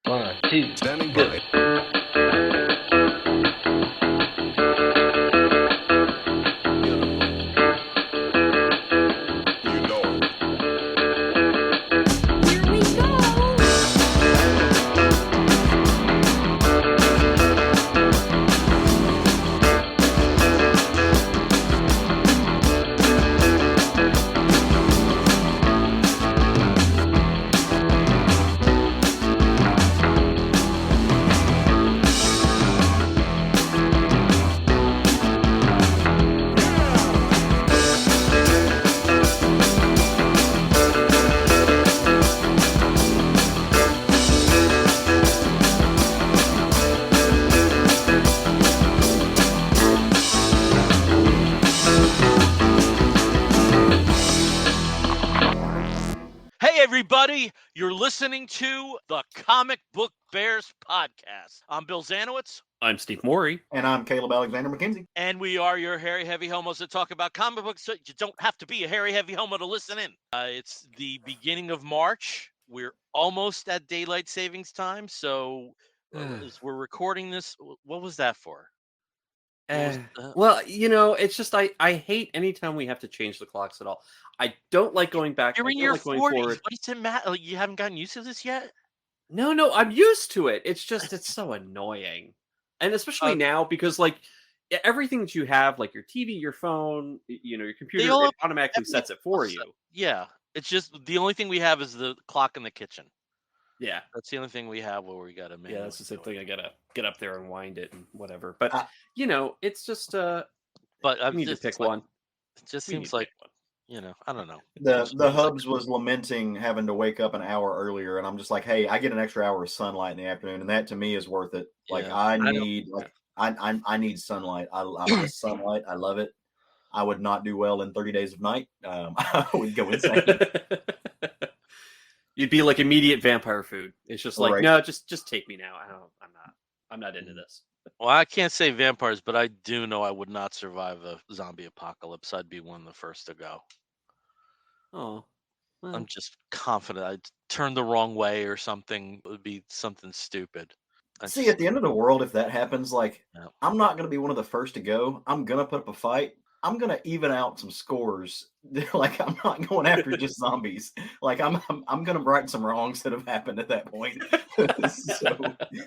One, two, Standing go. by. You know. Here we go. Hey, everybody, you're listening to the Comic Book Bears podcast. I'm Bill Zanowitz, I'm Steve Morey. And I'm Caleb Alexander McKenzie. and we are your hairy, heavy homos that talk about comic books. So you don't have to be a hairy, heavy homo to listen in. It's the beginning of March. We're almost at daylight savings time. So as we're recording this, what was that for? Well, it's just I hate anytime we have to change the clocks at all. I don't like going back. You're I in don't your like going 40s. forward. What does it matter? Like, you haven't gotten used to this yet? No, I'm used to it. It's just it's so annoying, and especially now because everything that you have, like your TV, your phone, your computer, all it automatically everything sets it for else- you. Yeah. It's just the only thing we have is the clock in the kitchen. Yeah, That's the only thing we have where we got to make. yeah, that's the same thing. I gotta get up there and wind it and whatever. But I- it's just But we need to pick one. It just We need seems to like, pick one. I don't know. The Hubs was lamenting having to wake up an hour earlier, and I'm just like, hey, I get an extra hour of sunlight in the afternoon, and that to me is worth it. Like Yeah, I don't- need I need sunlight. I miss sunlight. I love it. I would not do well in 30 days of night. I would go insane. You'd be like immediate vampire food. It's just like, Right. no, just take me now. I'm not into this. Well, I can't say vampires, but I do know I would not survive a zombie apocalypse. I'd be one of the first to go. Oh, I'm just confident I'd turn the wrong way or something. It would be something stupid. See, at the end of the world, if that happens, like Yeah. I'm not gonna be one of the first to go. I'm gonna put up a fight. I'm gonna even out some scores. Like I'm not going after just zombies. Like I'm gonna right some wrongs that have happened at that point. So,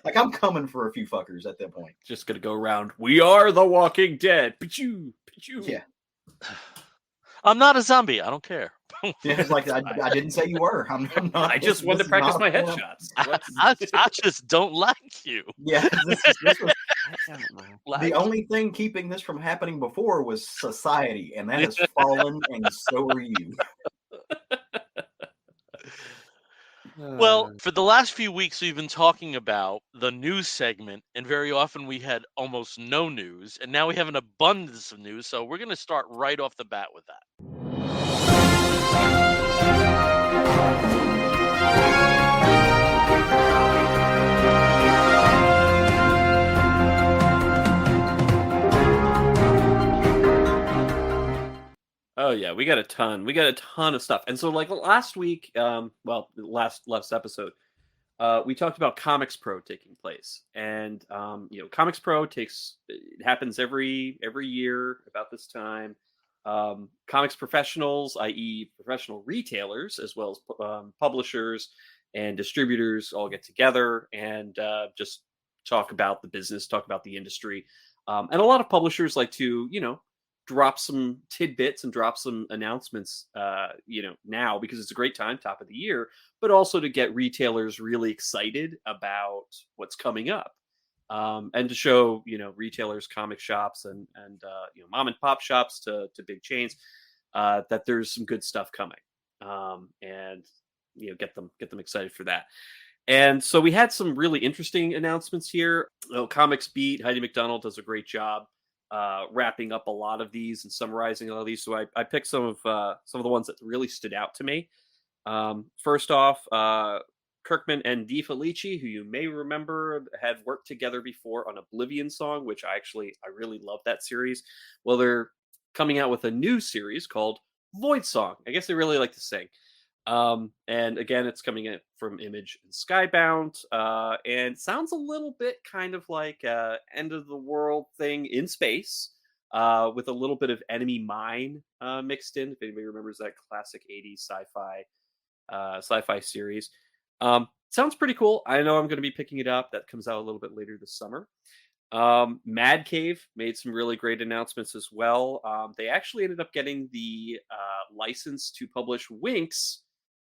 like I'm coming for a few fuckers at that point. just gonna go around. We are the Walking Dead. Pichu, pichu. Yeah. I'm not a zombie. I don't care. Yeah, it's like I didn't say you were. I'm not. I just wanted this to practice is my not a forum. headshots. I just don't like you. Yeah, this was, Like, the only thing keeping this from happening before was society, and that has fallen, and so are you. Well, for the last few weeks, we've been talking about the news segment, and very often we had almost no news, and now we have an abundance of news. So we're going to start right off the bat with that. oh yeah, we got a ton. We got a ton of stuff. And so like last week, last episode, we talked about Comics Pro taking place, and Comics Pro it happens every year about this time. Comics professionals, i.e., professional retailers, as well as publishers and distributors, all get together and just talk about the business, talk about the industry, and a lot of publishers like to drop some tidbits and drop some announcements, now because it's a great time, top of the year, but also to get retailers really excited about what's coming up, and to show retailers, comic shops, and mom and pop shops to big chains that there's some good stuff coming, and get them excited for that. And so we had some really interesting announcements here. Comics Beat, Heidi McDonald does a great job wrapping up a lot of these and summarizing all of these. So I picked some of the ones that really stood out to me. First off, Kirkman and Dee Felici, who you may remember had worked together before on Oblivion Song, which I really love that series. Well, they're coming out with a new series called Void Song. I guess they really like to sing. And again, it's coming in from Image and Skybound, and sounds a little bit kind of like end of the world thing in space, with a little bit of Enemy Mine mixed in. If anybody remembers that classic '80s sci-fi series, sounds pretty cool. I know I'm going to be picking it up. That comes out a little bit later this summer. Mad Cave made some really great announcements as well. They actually ended up getting the license to publish Winx,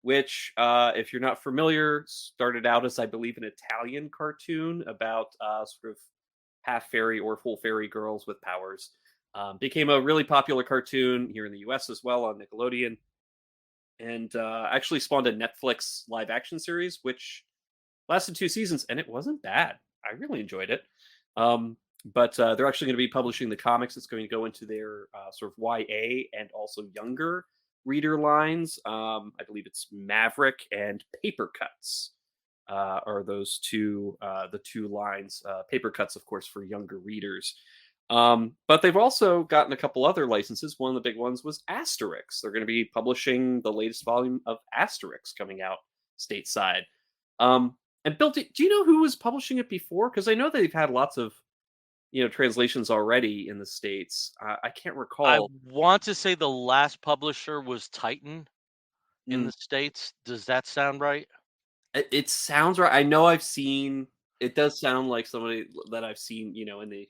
which, if you're not familiar, started out as, I believe, an Italian cartoon about sort of half fairy or full fairy girls with powers. Became a really popular cartoon here in the US as well on Nickelodeon, and actually spawned a Netflix live action series, which lasted 2 seasons, and it wasn't bad. I really enjoyed it. But they're actually going to be publishing the comics. It's going to go into their sort of YA and also younger reader lines. I believe it's Maverick and Paper Cuts are those two, the two lines. Paper Cuts, of course, for younger readers. But they've also gotten a couple other licenses. One of the big ones was Asterix. They're going to be publishing the latest volume of Asterix coming out stateside. And Bill, do you know who was publishing it before? Because I know they've had lots of translations already in the States. I can't I recall. want to say the last publisher was Titan in Mm, the States. Does that sound right? it sounds right. I know I've seen. It does sound like somebody that I've seen, in the,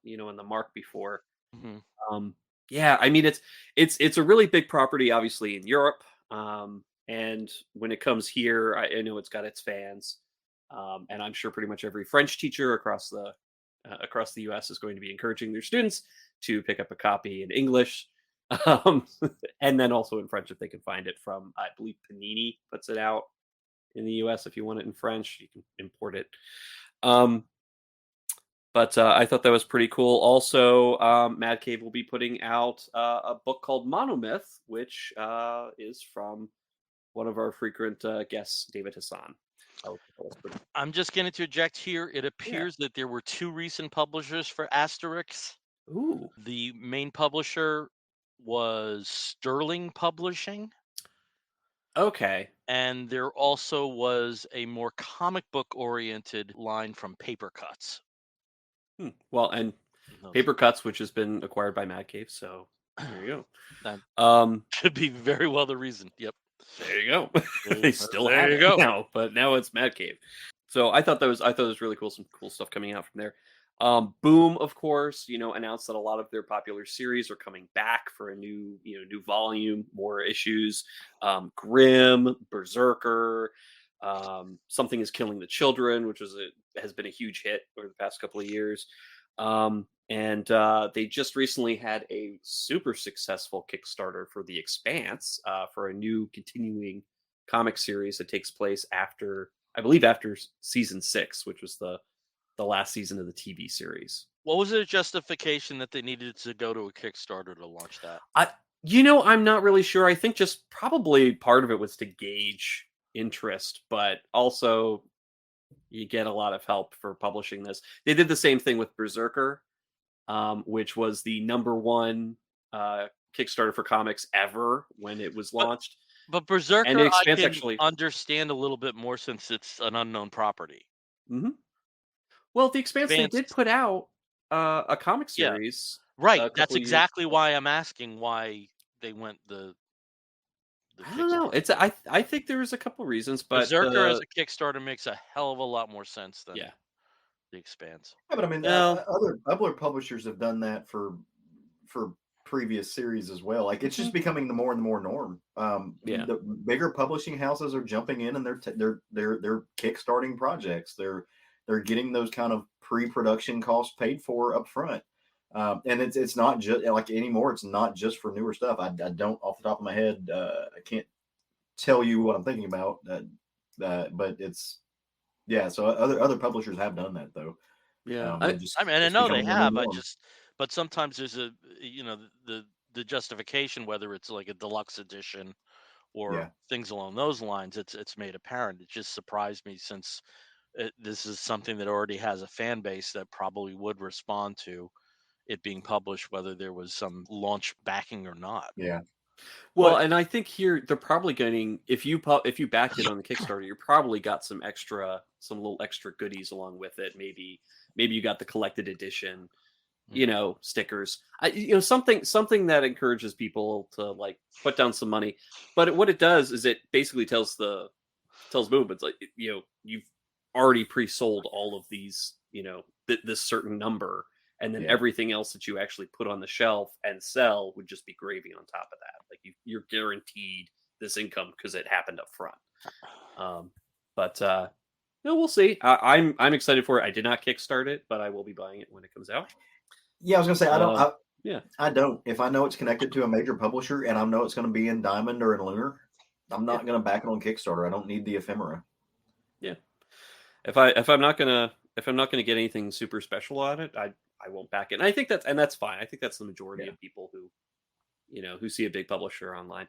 in the mark before. hmm Um, yeah, I mean it's a really big property, obviously in Europe. And when it comes here, I know it's got its fans, and I'm sure pretty much every French teacher across the U.S. is going to be encouraging their students to pick up a copy in English, um, and then also in French if they can find it. From, I believe, Panini puts it out in the U.S. If you want it in French, you can import it. Um, but I thought that was pretty cool. Also, Mad Cave will be putting out a book called Monomyth, which is from one of our frequent guests, David Hassan. I'm just going to interject here. It Yeah. appears that there were two recent publishers for Asterix. Ooh. The main publisher was Sterling Publishing, Okay. and there also was a more comic book oriented line from Paper Cuts. Well, and Those- Paper Cuts, which has been acquired by Mad Cave, so there you That go. could be very well the reason. Yep. There you go. There They you- still there have you it go. now, but now it's Mad Cave. So I thought it was really cool. Some cool stuff coming out from there. Boom, of course, announced that a lot of their popular series are coming back for a new volume, more issues. Grimm, Berserker, Something is Killing the Children, which has been a huge hit over the past couple of years. And they just recently had a super successful Kickstarter for The Expanse, for a new continuing comic series that takes place after, I believe, after season 6, which was the last season of the TV series. What was the justification that they needed to go to a Kickstarter to launch that? I'm not really sure. I think just probably part of it was to gauge interest, but also you get a lot of help for publishing this. They did the same thing with Berserker, which was the #1 Kickstarter for comics ever when it was launched. But Berserker, And The I Expanse can actually. understand a little bit more since it's an unknown property. hmm Well, The Expanse, they did Expanse- put out a comic Yeah. series. Right. couple That's of years exactly ago. why I'm asking why they went the I don't know. Kickstarter. I think there was a couple reasons, but Berserker as a Kickstarter makes a hell of a lot more sense than yeah. The Expanse. Yeah, but I mean, No. other publishers have done that for previous series as well. Like it's just becoming the more and more norm. Yeah. The bigger publishing houses are jumping in and they're kickstarting projects. They're getting those kind of pre-production costs paid for up front. And it's not just like anymore. It's not just for newer stuff. I don't off the top of my head. I can't tell you what I'm thinking about. But it's yeah. So other publishers have done that though. Yeah. I mean, I know they becoming the new have. norm. But sometimes there's the justification, whether it's like a deluxe edition or Yeah. things along those lines. It's made apparent. It just surprised me since this is something that already has a fan base that probably would respond to it being published, whether there was some launch backing or not. Yeah. Well, What- and I think here they're probably getting if you backed it on the Kickstarter, you probably got some little extra goodies along with it. Maybe you got the collected edition, stickers. Something that encourages people to like put down some money. But what it does is it basically tells Boom, it's like you've already pre-sold all of these, this certain number. And then Yeah. everything else that you actually put on the shelf and sell would just be gravy on top of that. Like you're guaranteed this income because it happened up front. But we'll see. I'm excited for it. I did not kickstart it, but I will be buying it when it comes out. Yeah, I was gonna say yeah. I don't. If I know it's connected to a major publisher and I know it's going to be in Diamond or in Lunar, I'm not going to back it on Kickstarter. I don't need the ephemera. Yeah. If I'm not gonna get anything super special on it, I won't back it. And I think that's fine. I think that's the majority of people who see a big publisher online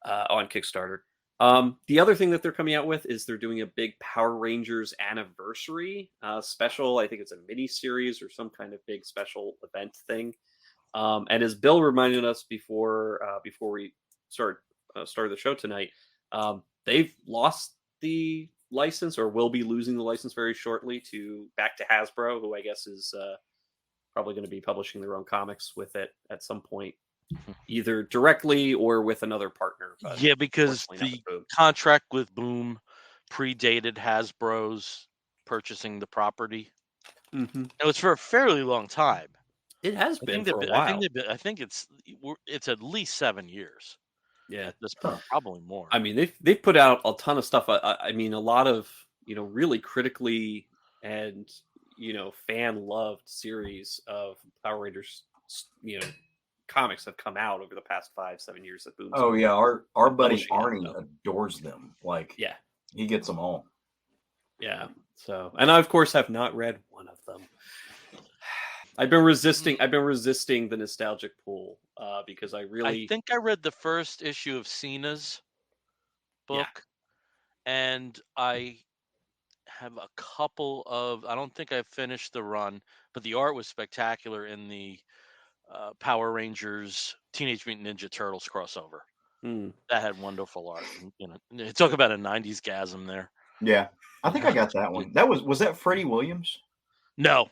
on Kickstarter. The other thing that they're coming out with is they're doing a big Power Rangers anniversary special. I think it's a mini series or some kind of big special event thing. And as Bill reminded us before we started the show tonight, they've lost the license or will be losing the license very shortly back to Hasbro, who I guess is probably going to be publishing their own comics with it at some point, either directly or with another partner. But Yeah, because unfortunately not the with Boom. contract with Boom predated Hasbro's purchasing the property. Mm-hmm. It was for a fairly long time. It has been for a while. I think it's at least 7 years. Yeah, At this point, probably more. I mean, they've put out a ton of stuff. I mean, a lot of really critically and fan loved series of Power Rangers comics have come out over the past 5-7 years that Boom's Oh yeah, our buddy publishing Arnie adores them. Like yeah, he gets them all. yeah. So, and I of course have not read one of them. I've been resisting the nostalgic pool because I think I read the first issue of Cena's book, and I have a couple of. I don't think I finished the run, but the art was spectacular in the Power Rangers Teenage Mutant Ninja Turtles crossover. That had wonderful art. Talk about a '90s gasm there. Yeah, I think I got that one. Was that Freddie Williams? No,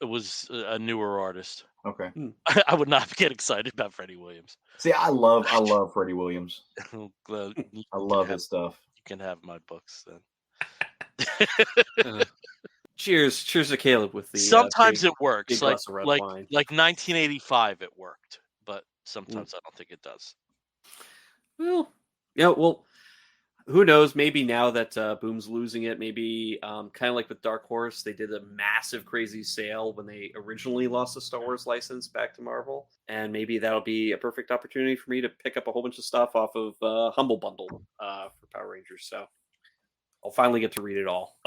it was a newer artist. Okay. I would not get excited about Freddie Williams. See, I love Freddie Williams. I love his stuff. You can have my books then. Cheers to Caleb with the. Sometimes it works, like wine. 1985, it worked, but sometimes I don't think it does. Well, yeah. Well, who knows? Maybe now that Boom's losing it, maybe kind of like with Dark Horse, they did a massive, crazy sale when they originally lost the Star Wars license back to Marvel, and maybe that'll be a perfect opportunity for me to pick up a whole bunch of stuff off of Humble Bundle for Power Rangers. So I'll finally get to read it all.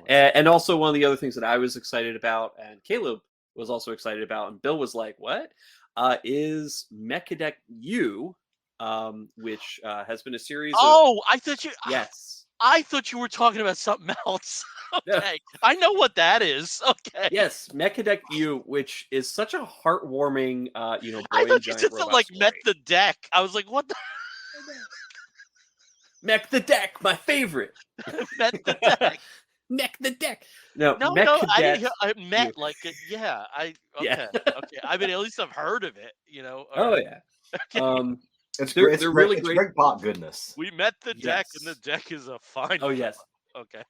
And also one of the other things that I was excited about, and Caleb was also excited about, and Bill was like, "What?" Is Mechadeck U, which has been a series. I thought you. Yes. I thought you were talking about something else. Okay, I know what that is. Okay. Yes, Mechadeck U, which is such a heartwarming, I thought you said something like story. Met the Deck. I was like, what the? Mech the Deck, my favorite. Met the Deck. Mech the Deck. No, I didn't hear. I met like a, yeah. Okay. I mean, at least I've heard of it. Oh yeah. Okay. It's they're really great. Great pot goodness. We met the deck, and the deck is a fine. Oh yes. Okay.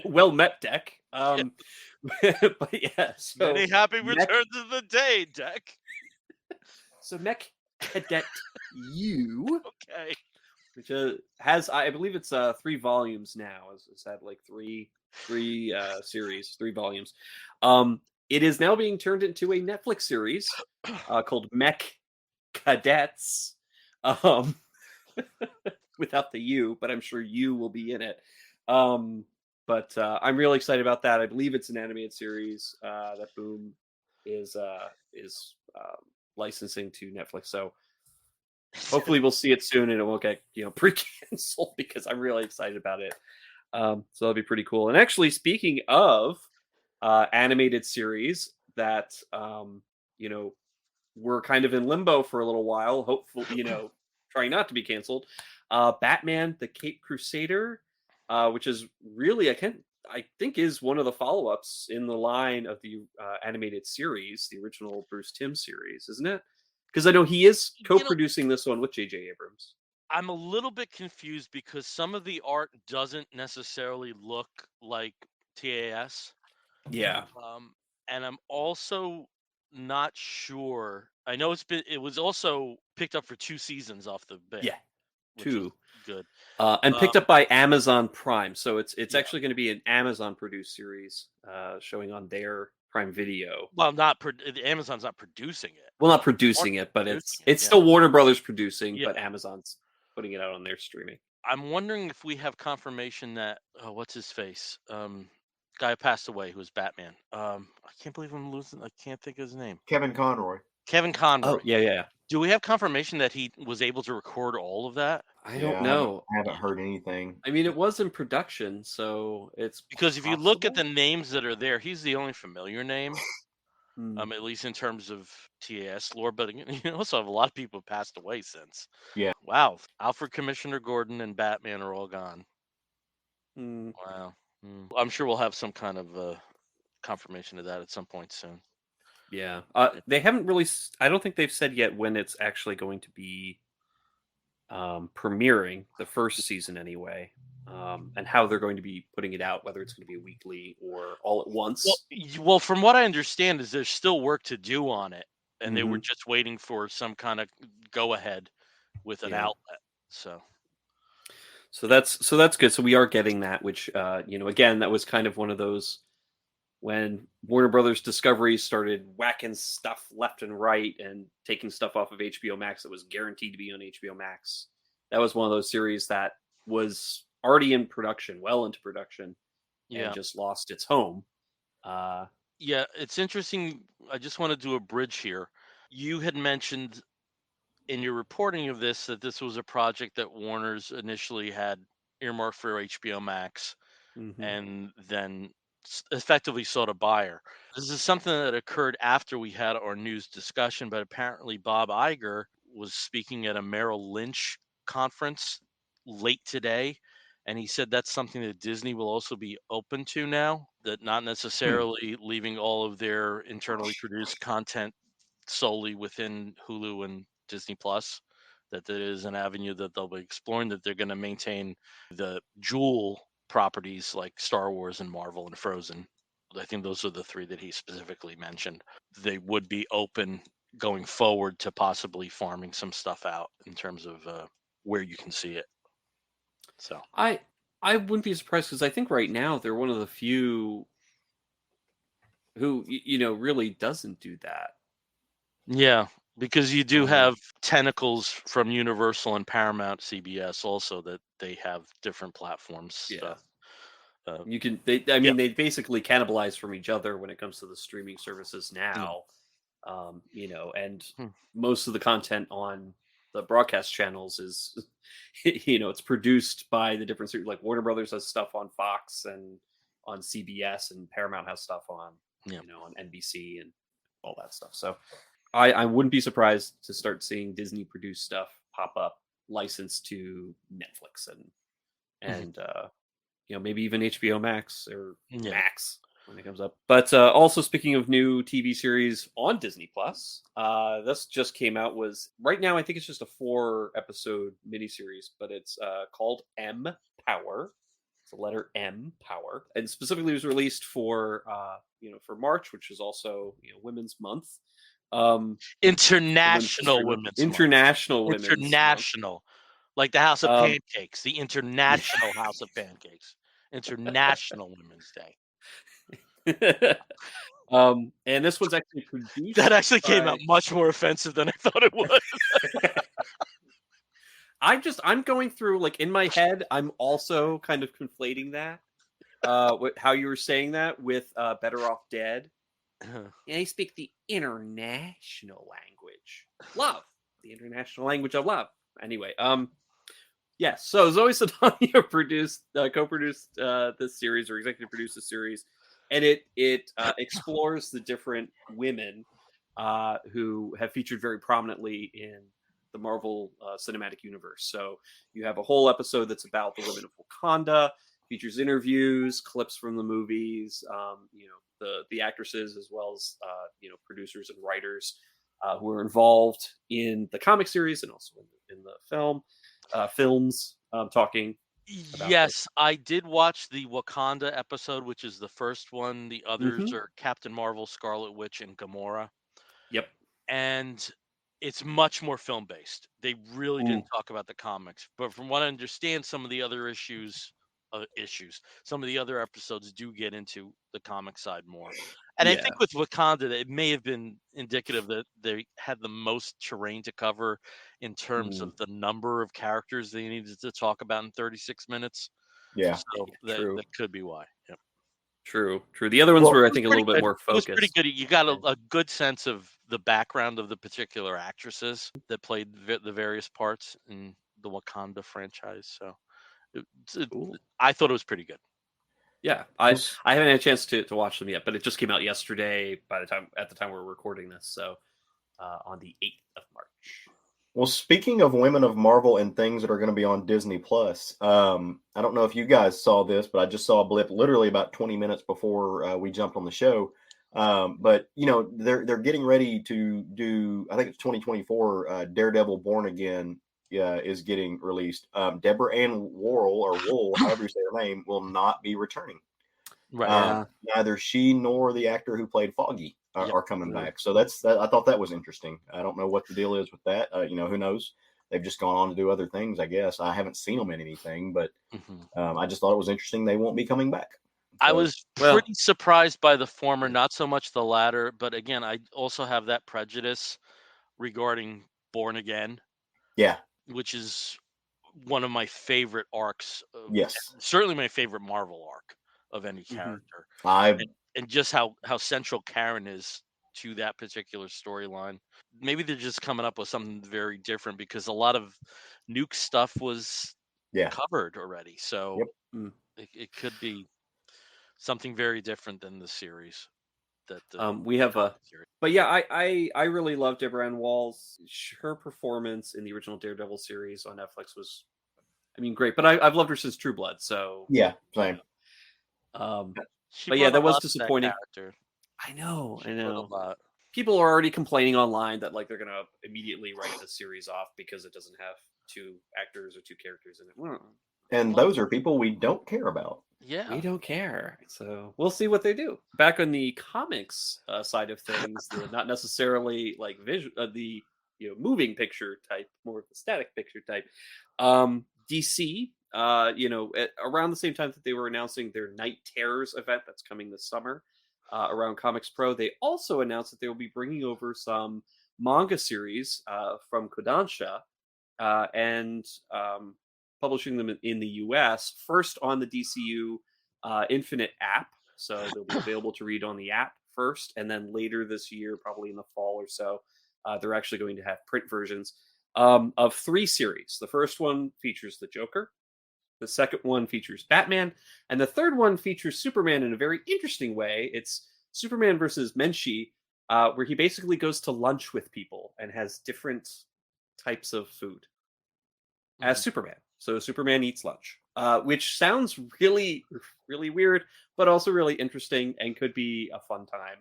Well met, Deck. But yeah. So many happy returns of the day, Deck. So Mechadeck U. Okay. Which has, I believe it's 3 volumes now. It's had like three series, 3 volumes. It is now being turned into a Netflix series called Mech Cadets, without the U, but I'm sure you will be in it. But I'm really excited about that. I believe it's an animated series that Boom is licensing to Netflix. So hopefully we'll see it soon and it won't get pre-canceled because I'm really excited about it. So that'll be pretty cool. And actually, speaking of animated series that were kind of in limbo for a little while. Hopefully, trying not to be canceled. Batman: The Caped Crusader, which is really I think is one of the follow-ups in the line of the animated series, the original Bruce Timm series, isn't it? Because I know he is co-producing this one with J.J. Abrams. I'm a little bit confused because some of the art doesn't necessarily look like TAS. Yeah. And I'm also not sure. I know it was also picked up for 2 seasons off the bat. Yeah. Which 2. was good. And picked up by Amazon Prime. So it's Yeah. actually going to be an Amazon produced series showing on their Prime Video. Well, Amazon's not producing it. Well, not producing Warner it, but producing it's it, still Warner Brothers producing, Yeah. but Amazon's putting it out on their streaming. I'm wondering if we have confirmation that what's his face? Guy who passed away who was Batman. I can't believe I'm losing. I can't think of his name. Kevin Conroy. Kevin Conroy. Oh, yeah. Do we have confirmation that he was able to record all of that? I don't know. I haven't heard anything. I mean, it was in production, so it's Because if you look at the possible? names that are there, he's the only familiar name. Hmm. At least in terms of TAS lore, but you also have a lot of people passed away since. Yeah. Wow. Alfred Commissioner Gordon and Batman are all gone. Hmm. Wow. I'm sure we'll have some kind of confirmation of that at some point soon. Yeah. They haven't really. I don't think they've said yet when it's actually going to be premiering, the first season anyway, and how they're going to be putting it out, whether it's going to be weekly or all at once. Well, from what I understand is there's still work to do on it, and they were Mhm. just waiting for some kind of go ahead with an Yeah. outlet. So that's good. So we are getting that, which again, that was kind of one of those when Warner Brothers Discovery started whacking stuff left and right and taking stuff off of HBO Max that was guaranteed to be on HBO Max. That was one of those series that was already in production, well into production, and just lost its home. Yeah, it's interesting. I just want to do a bridge here. You had mentioned in your reporting of this that this was a project that Warner's initially had earmarked for HBO Max Mhm. and then effectively sought a buyer. This is something that occurred after we had our news discussion, but apparently Bob Iger was speaking at a Merrill Lynch conference late today, and he said that's something that Disney will also be open to now, that not necessarily leaving all of their internally produced content solely within Hulu and Disney Plus, that there is an avenue that they'll be exploring, that they're going to maintain the jewel properties like Star Wars and Marvel and Frozen. I think those are the 3 that he specifically mentioned. They would be open going forward to possibly farming some stuff out in terms of where you can see it. So I wouldn't be surprised because I think right now they're one of the few who really doesn't do that. yeah, because you do have tentacles from Universal and Paramount CBS also that they have different platforms. Yeah. So, You can. They basically cannibalize from each other when it comes to the streaming services now. And most of the content on the broadcast channels is, it's produced by the different series. Like Warner Brothers has stuff on Fox and on CBS, and Paramount has stuff on, on NBC and all that stuff. So I wouldn't be surprised to start seeing Disney produced stuff pop up, licensed to Netflix and maybe even HBO Max or Max when it comes up. But also speaking of new TV series on Disney Plus, this just came out. Was right now I think it's just a 4-episode miniseries, but it's called M Power. It's the letter M, Power, and specifically was released for for March, which is also Women's Month. International Women's Month. Like the House of Pancakes, the International House of Pancakes, International Women's Day. And this one's actually produced. That actually came out much more offensive than I thought it would. I'm going through, like, in my head, I'm also kind of conflating that, how you were saying that with Better Off Dead. And I speak the international language. Love. The international language of love. Anyway, yes. So Zoe Saldana co-produced this series, or executive produced the series, and it explores the different women who have featured very prominently in the Marvel Cinematic Universe. So you have a whole episode that's about the women of Wakanda, features interviews, clips from the movies, the actresses, as well as producers and writers who are involved in the comic series and also in the films, talking about Yes, I did watch the Wakanda episode, which is the first one. The others Mhm. are Captain Marvel, Scarlet Witch, and Gamora. Yep. And it's much more film based. They really didn't Mm. talk about the comics, but from what I understand, some of the other some of the other episodes do get into the comic side more. And I Yeah. think with Wakanda, it may have been indicative that they had the most terrain to cover in terms Mm. of the number of characters they needed to talk about in 36 minutes. Yeah. So True. that could be why. Yeah. True. The other ones Well, were, I It was think, a pretty little bit good. more It was pretty focused. good. You got Yeah. a good sense of the background of the particular actresses that played the various parts in the Wakanda franchise. So it, Cool. I thought it was pretty good. Yeah, well, I haven't had a chance to watch them yet, but it just came out yesterday. At the time we're recording this, so on the 8th of March. well, speaking of women of Marvel and things that are going to be on Disney Plus, I don't know if you guys saw this, but I just saw a blip literally about 20 minutes before we jumped on the show. But they're getting ready to do. I think it's 2024. Daredevil Born Again is getting released. Deborah Ann Worrell or Wool, however you say her name, will not be returning. Right. Yeah. Neither she nor the actor who played Foggy Yep. are coming Yeah. back. So I thought that was interesting. I don't know what the deal is with that. Who knows? They've just gone on to do other things, I guess. I haven't seen them in anything, but I just thought it was interesting they won't be coming back. I So, was Well- pretty surprised by the former, Yeah. not so much the latter. But again, I also have that prejudice regarding Born Again, yeah, which is one of my favorite arcs. yes, Certainly my favorite Marvel arc of any Mhm. character. I And just how central Karen is to that particular storyline. Maybe they're just coming up with something very different because a lot of Nuke stuff was yeah. covered already. So Yep. Mm. it could be something very different than the series that We have a, comic series. but yeah, I really love Deborah Ann Wall's. Her performance in the original Daredevil series on Netflix was, I mean, great. But I've loved her since True Blood. So Yeah, same. She but yeah, brought that a was lot to that disappointing. character. I know. She brought a lot. People are already complaining online that like they're gonna immediately write the series off because it doesn't have two actors or two characters in it. And those are people we don't care about. Yeah. We don't care, so we'll see what they do. Back on the comics side of things, not necessarily like the moving picture type, more of the static picture type. DC, around the same time that they were announcing their Night Terrors event that's coming this summer, around Comics Pro, they also announced that they will be bringing over some manga series from Kodansha and publishing them in the US, first on the DCU Infinite app. So they'll be available to read on the app first, and then later this year, probably in the fall or so, they're actually going to have print versions of 3 series. The first one features the Joker. The second one features Batman, and the third one features Superman in a very interesting way. It's Superman versus Menshi, where he basically goes to lunch with people and has different types of food as Superman. So Superman eats lunch, which sounds really, really weird, but also really interesting and could be a fun time.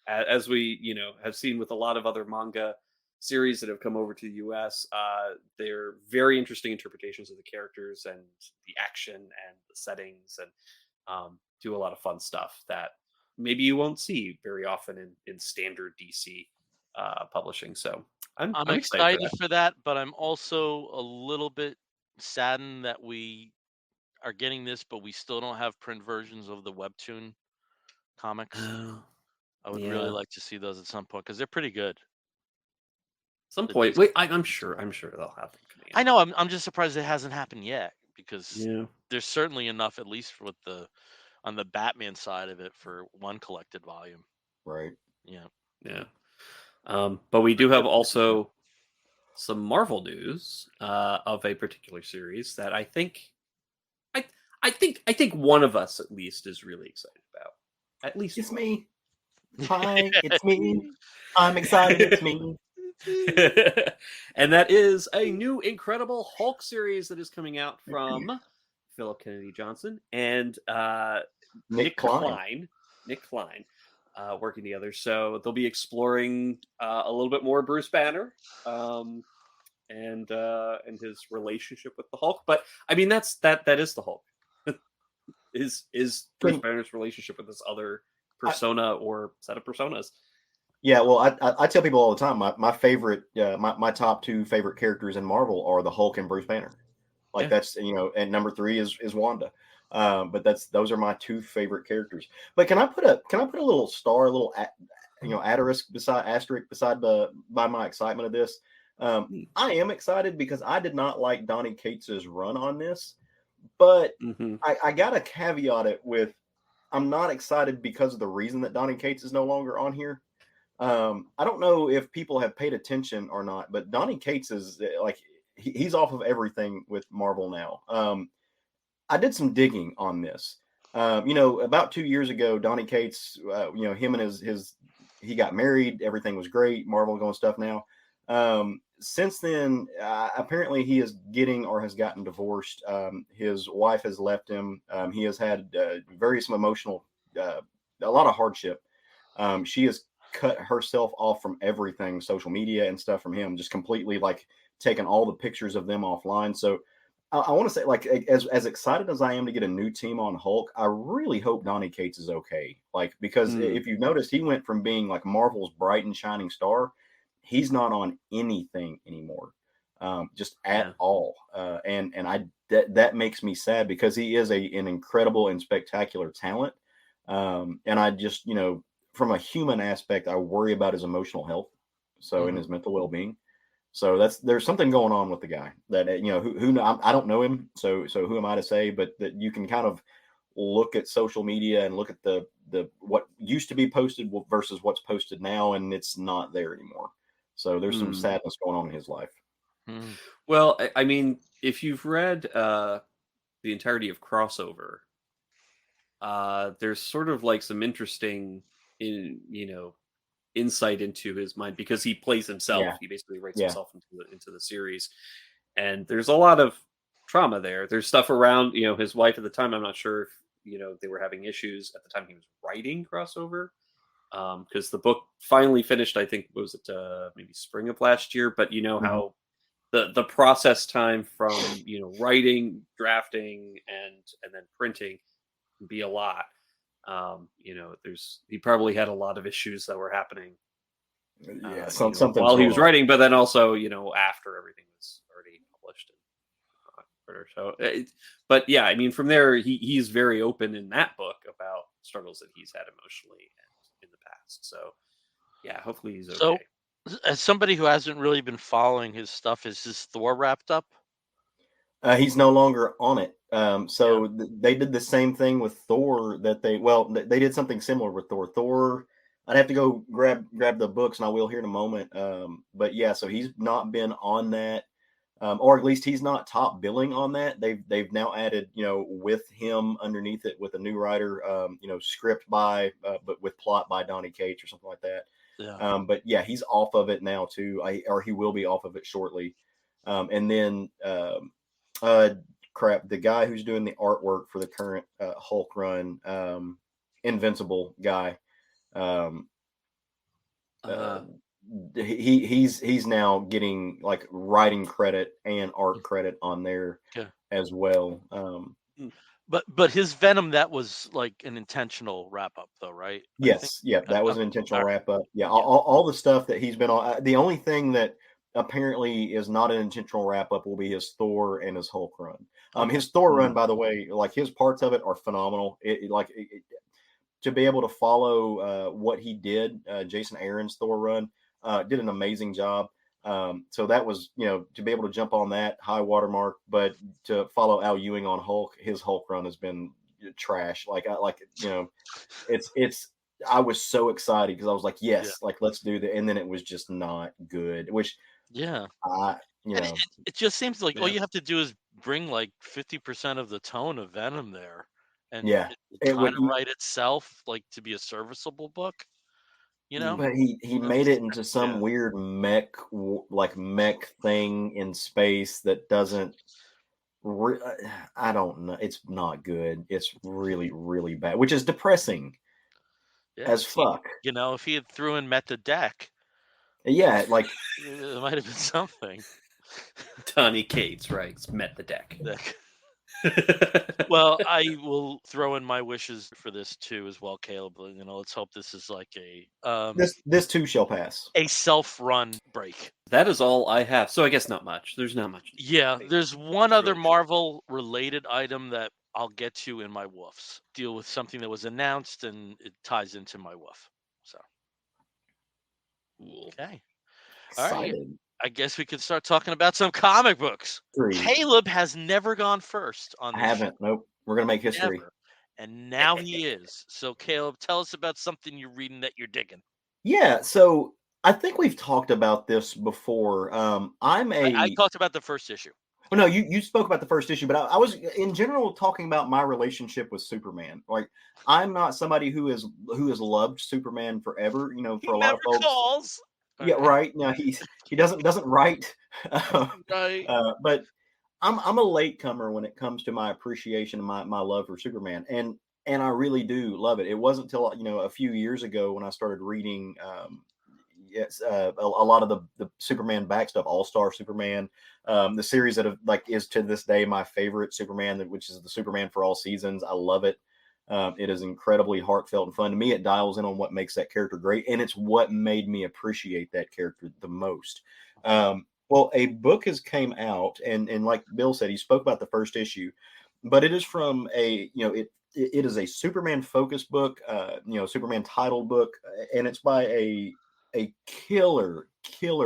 As we, have seen with a lot of other manga series that have come over to the US, they're very interesting interpretations of the characters and the action and the settings, and do a lot of fun stuff that maybe you won't see very often in standard DC publishing. So I'm excited for that, but I'm also a little bit saddened that we are getting this, but we still don't have print versions of the webtoon comics. I would really like to see those at some point because they're pretty good. Some point. Wait, I'm sure they'll have them coming out. I know. I'm just surprised it hasn't happened yet because Yeah. there's certainly enough, at least with on the Batman side of it, for one collected volume. Right. Yeah. Yeah. But we do have also some Marvel news of a particular series that I think one of us at least is really excited about. At least It's one. me. Hi, it's me. I'm excited. It's me. And that is a new Incredible Hulk series that is coming out from Philip Kennedy Johnson and Nick Klein. Nick Klein, working together. So they'll be exploring a little bit more Bruce Banner, and his relationship with the Hulk. But I mean, that is the Hulk. is Bruce Banner's relationship with this other persona or set of personas? Yeah, well, I tell people all the time my favorite, my top two favorite characters in Marvel are the Hulk and Bruce Banner. Like that's and number 3 is Wanda. But those are my two favorite characters. But can I put a little star, a little asterisk beside by my excitement of this? I am excited because I did not like Donny Cates's run on this, but I got to caveat it with I'm not excited because of the reason that Donny Cates is no longer on here. I don't know if people have paid attention or not, but Donny Cates is like he's off of everything with Marvel now. I did some digging on this. About 2 years ago, Donny Cates, him and his he got married. Everything was great. Marvel going stuff now. Since then, apparently he is getting or has gotten divorced. His wife has left him. He has had various emotional, a lot of hardship. She has cut herself off from everything, social media and stuff from him, just completely like taking all the pictures of them offline. So I want to say, like, as excited as I am to get a new team on Hulk, I really hope Donny Cates is okay. Like, because if you've noticed, he went from being like Marvel's bright and shining star. He's not on anything anymore, just at all. And that makes me sad because he is an incredible and spectacular talent. And I just, from a human aspect, I worry about his emotional health. So and his mental well-being. So there's something going on with the guy that, who I don't know him. So who am I to say, but that you can kind of look at social media and look at the what used to be posted versus what's posted now. And it's not there anymore. So there's some sadness going on in his life. Well, I mean, if you've read the entirety of Crossover, there's sort of like some interesting, insight into his mind because he plays himself. Yeah. He basically writes himself into the series, and there's a lot of trauma there. There's stuff around, his wife at the time. I'm not sure if they were having issues at the time he was writing Crossover, because the book finally finished. I think was it maybe spring of last year. But how the process time from writing, drafting, and then printing can be a lot. He probably had a lot of issues that were happening. Something while he was writing, but then also after everything was already published. So, but yeah, I mean, from there he's very open in that book about struggles that he's had emotionally and in the past. So, yeah, hopefully he's okay. So, as somebody who hasn't really been following his stuff, is his Thor wrapped up? He's no longer on it. They did the same thing with Thor they did something similar with Thor. Thor, I'd have to go grab the books and I will here in a moment. But yeah, so he's not been on that, or at least he's not top billing on that. They've now added, with him underneath it with a new writer, script by, but with plot by Donny Cates or something like that. Yeah. But yeah, he's off of it now too. Or he will be off of it shortly. And then, the guy who's doing the artwork for the current Hulk run, Invincible guy, he's now getting like writing credit and art credit on there as well. But his Venom, that was like an intentional wrap up though, right? Yes, that was an intentional wrap up. Yeah, all the stuff that he's been on. The only thing that apparently is not an intentional wrap up will be his Thor and his Hulk run. His Thor run, by the way, like his parts of it are phenomenal. To be able to follow what he did, Jason Aaron's Thor run, did an amazing job. So that was, to be able to jump on that high watermark, but to follow Al Ewing on Hulk, his Hulk run has been trash. I was so excited because I was like, yes, like let's do that. And then it was just not good, which it just seems like all you have to do is bring like 50% of the tone of Venom there, and it kind of write itself like to be a serviceable book. You know, But he made it into some Yeah. weird mech thing in space that doesn't. I don't know. It's not good. It's really really bad, which is depressing Yeah, as see, fuck. if he had threw in Met the Deck, Yeah, like it might have been something. Tony Cates writes, met the deck. Well, I will throw in my wishes for this too as well, Caleb. Let's hope this is like this too shall pass. a self-run break. That is all I have. So I guess not much. There's not much. Yeah, there's one other Really short. Marvel related item that I'll get to in my woofs. Deal with something that was announced and it ties into my woof. So, okay. All right. Excited. I guess we could start talking about some comic books. Three. Caleb has never gone first on I this haven't. Nope. We're gonna make show, history. never. And now he is. So, Caleb, tell us about something you're reading that you're digging. Yeah. So I think we've talked about this before. I talked about the first issue. Well, no, you spoke about the first issue, but I was in general talking about my relationship with Superman. Like, I'm not somebody who has loved Superman forever. For a lot of folks. Calls. Yeah, right. No, he doesn't write. Right. But I'm a latecomer when it comes to my appreciation and my love for Superman, and I really do love it. It wasn't until a few years ago when I started reading a lot of the Superman back stuff, All Star Superman, the series that is to this day my favorite Superman, which is the Superman for All Seasons. I love it. It is incredibly heartfelt and fun. To me, it dials in on what makes that character great, and it's what made me appreciate that character the most. Well, a book has came out, and like Bill said, he spoke about the first issue, but it is from it is a Superman focused book, Superman titled book, and it's by a killer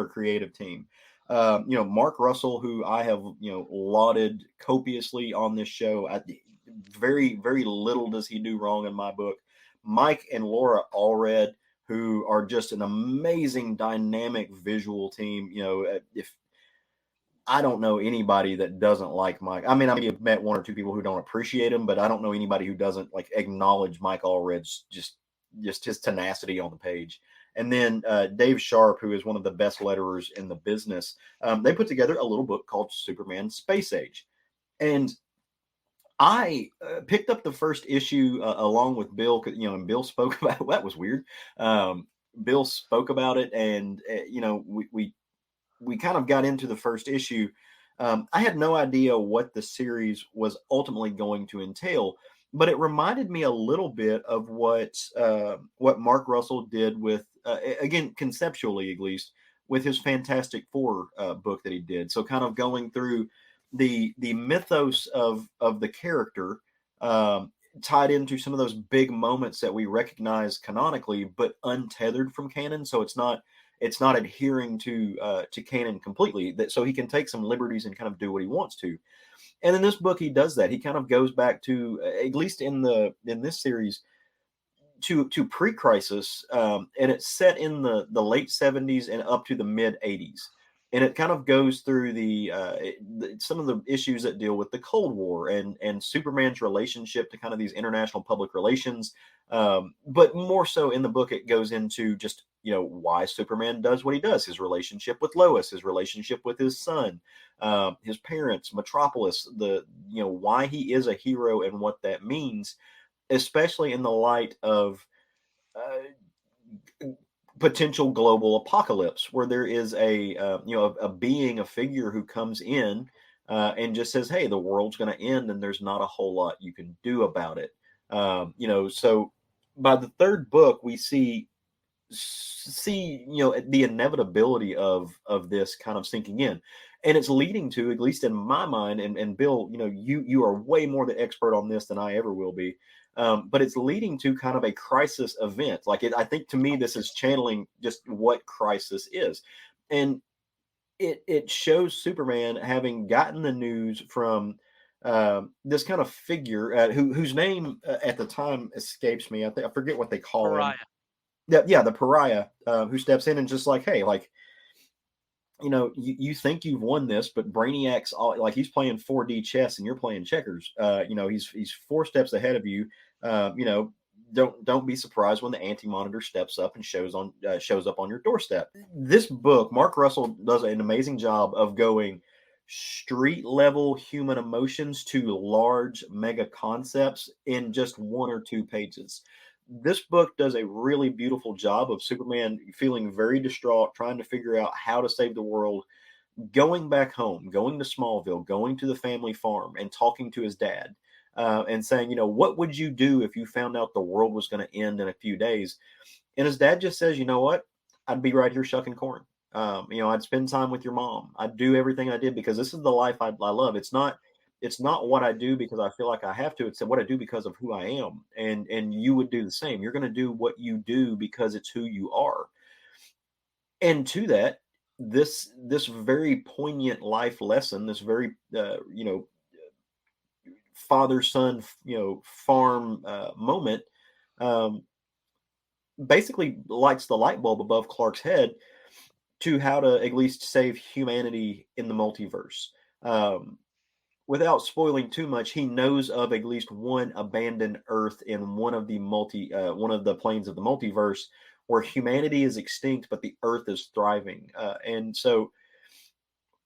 creative team. Mark Russell, who I have lauded copiously on this show. Very very little does he do wrong in my book. Mike and Laura Allred, who are just an amazing dynamic visual team. If I don't know anybody that doesn't like Mike. I mean, I've met one or two people who don't appreciate him, but I don't know anybody who doesn't acknowledge Mike Allred's just his tenacity on the page. And then Dave Sharp, who is one of the best letterers in the business, they put together a little book called Superman Space Age. And I picked up the first issue along with Bill, and Bill spoke about it. That was weird. Bill spoke about it, and we kind of got into the first issue. I had no idea what the series was ultimately going to entail, but it reminded me a little bit of what Mark Russell did with, again, conceptually at least, with his Fantastic Four book that he did. So kind of going through the mythos of the character, tied into some of those big moments that we recognize canonically, but untethered from canon. So it's not adhering to canon completely. So he can take some liberties and kind of do what he wants to. And in this book, he does that. He kind of goes back to, at least in this series, to pre-crisis, and it's set in the late 70s and up to the mid 80s. And it kind of goes through some of the issues that deal with the Cold War and Superman's relationship to kind of these international public relations. But more so in the book, it goes into just, why Superman does what he does, his relationship with Lois, his relationship with his son, his parents, Metropolis, why he is a hero and what that means, especially in the light of potential global apocalypse, where there is a being, a figure who comes in and just says, hey, the world's going to end and there's not a whole lot you can do about it. So by the third book, we see the inevitability of this kind of sinking in, and it's leading to, at least in my mind, and Bill, you are way more the expert on this than I ever will be. But it's leading to kind of a crisis event. I think to me, this is channeling just what crisis is. And it shows Superman having gotten the news from this kind of figure whose name at the time escapes me. I forget what they call him. Yeah, the pariah, who steps in and just hey, you think you've won this, but Brainiac's he's playing 4D chess and you're playing checkers. He's 4 steps ahead of you. don't be surprised when the anti-monitor steps up and shows up on your doorstep. This book, Mark Russell does an amazing job of going street level human emotions to large mega concepts in just 1 or 2 pages. This book does a really beautiful job of Superman feeling very distraught, trying to figure out how to save the world, going back home, going to Smallville, going to the family farm and talking to his dad, and saying, what would you do if you found out the world was going to end in a few days? And his dad just says, you know what? I'd be right here shucking corn. I'd spend time with your mom. I'd do everything I did because this is the life I love. It's not what I do because I feel like I have to. It's what I do because of who I am. And you would do the same. You're going to do what you do because it's who you are. And to that, this very poignant life lesson, this very father son farm moment, basically lights the light bulb above Clark's head to how to at least save humanity in the multiverse. Without spoiling too much, he knows of at least one abandoned Earth in one of the planes of the multiverse where humanity is extinct, but the Earth is thriving. And so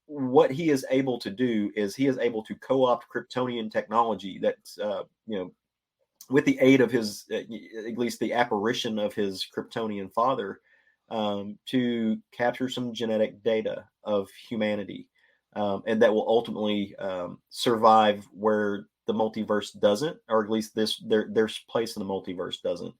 what he is able to do is he is able to co-opt Kryptonian technology that's, with the aid of his, at least the apparition of his Kryptonian father, to capture some genetic data of humanity. And that will ultimately survive where the multiverse doesn't, or at least their place in the multiverse doesn't.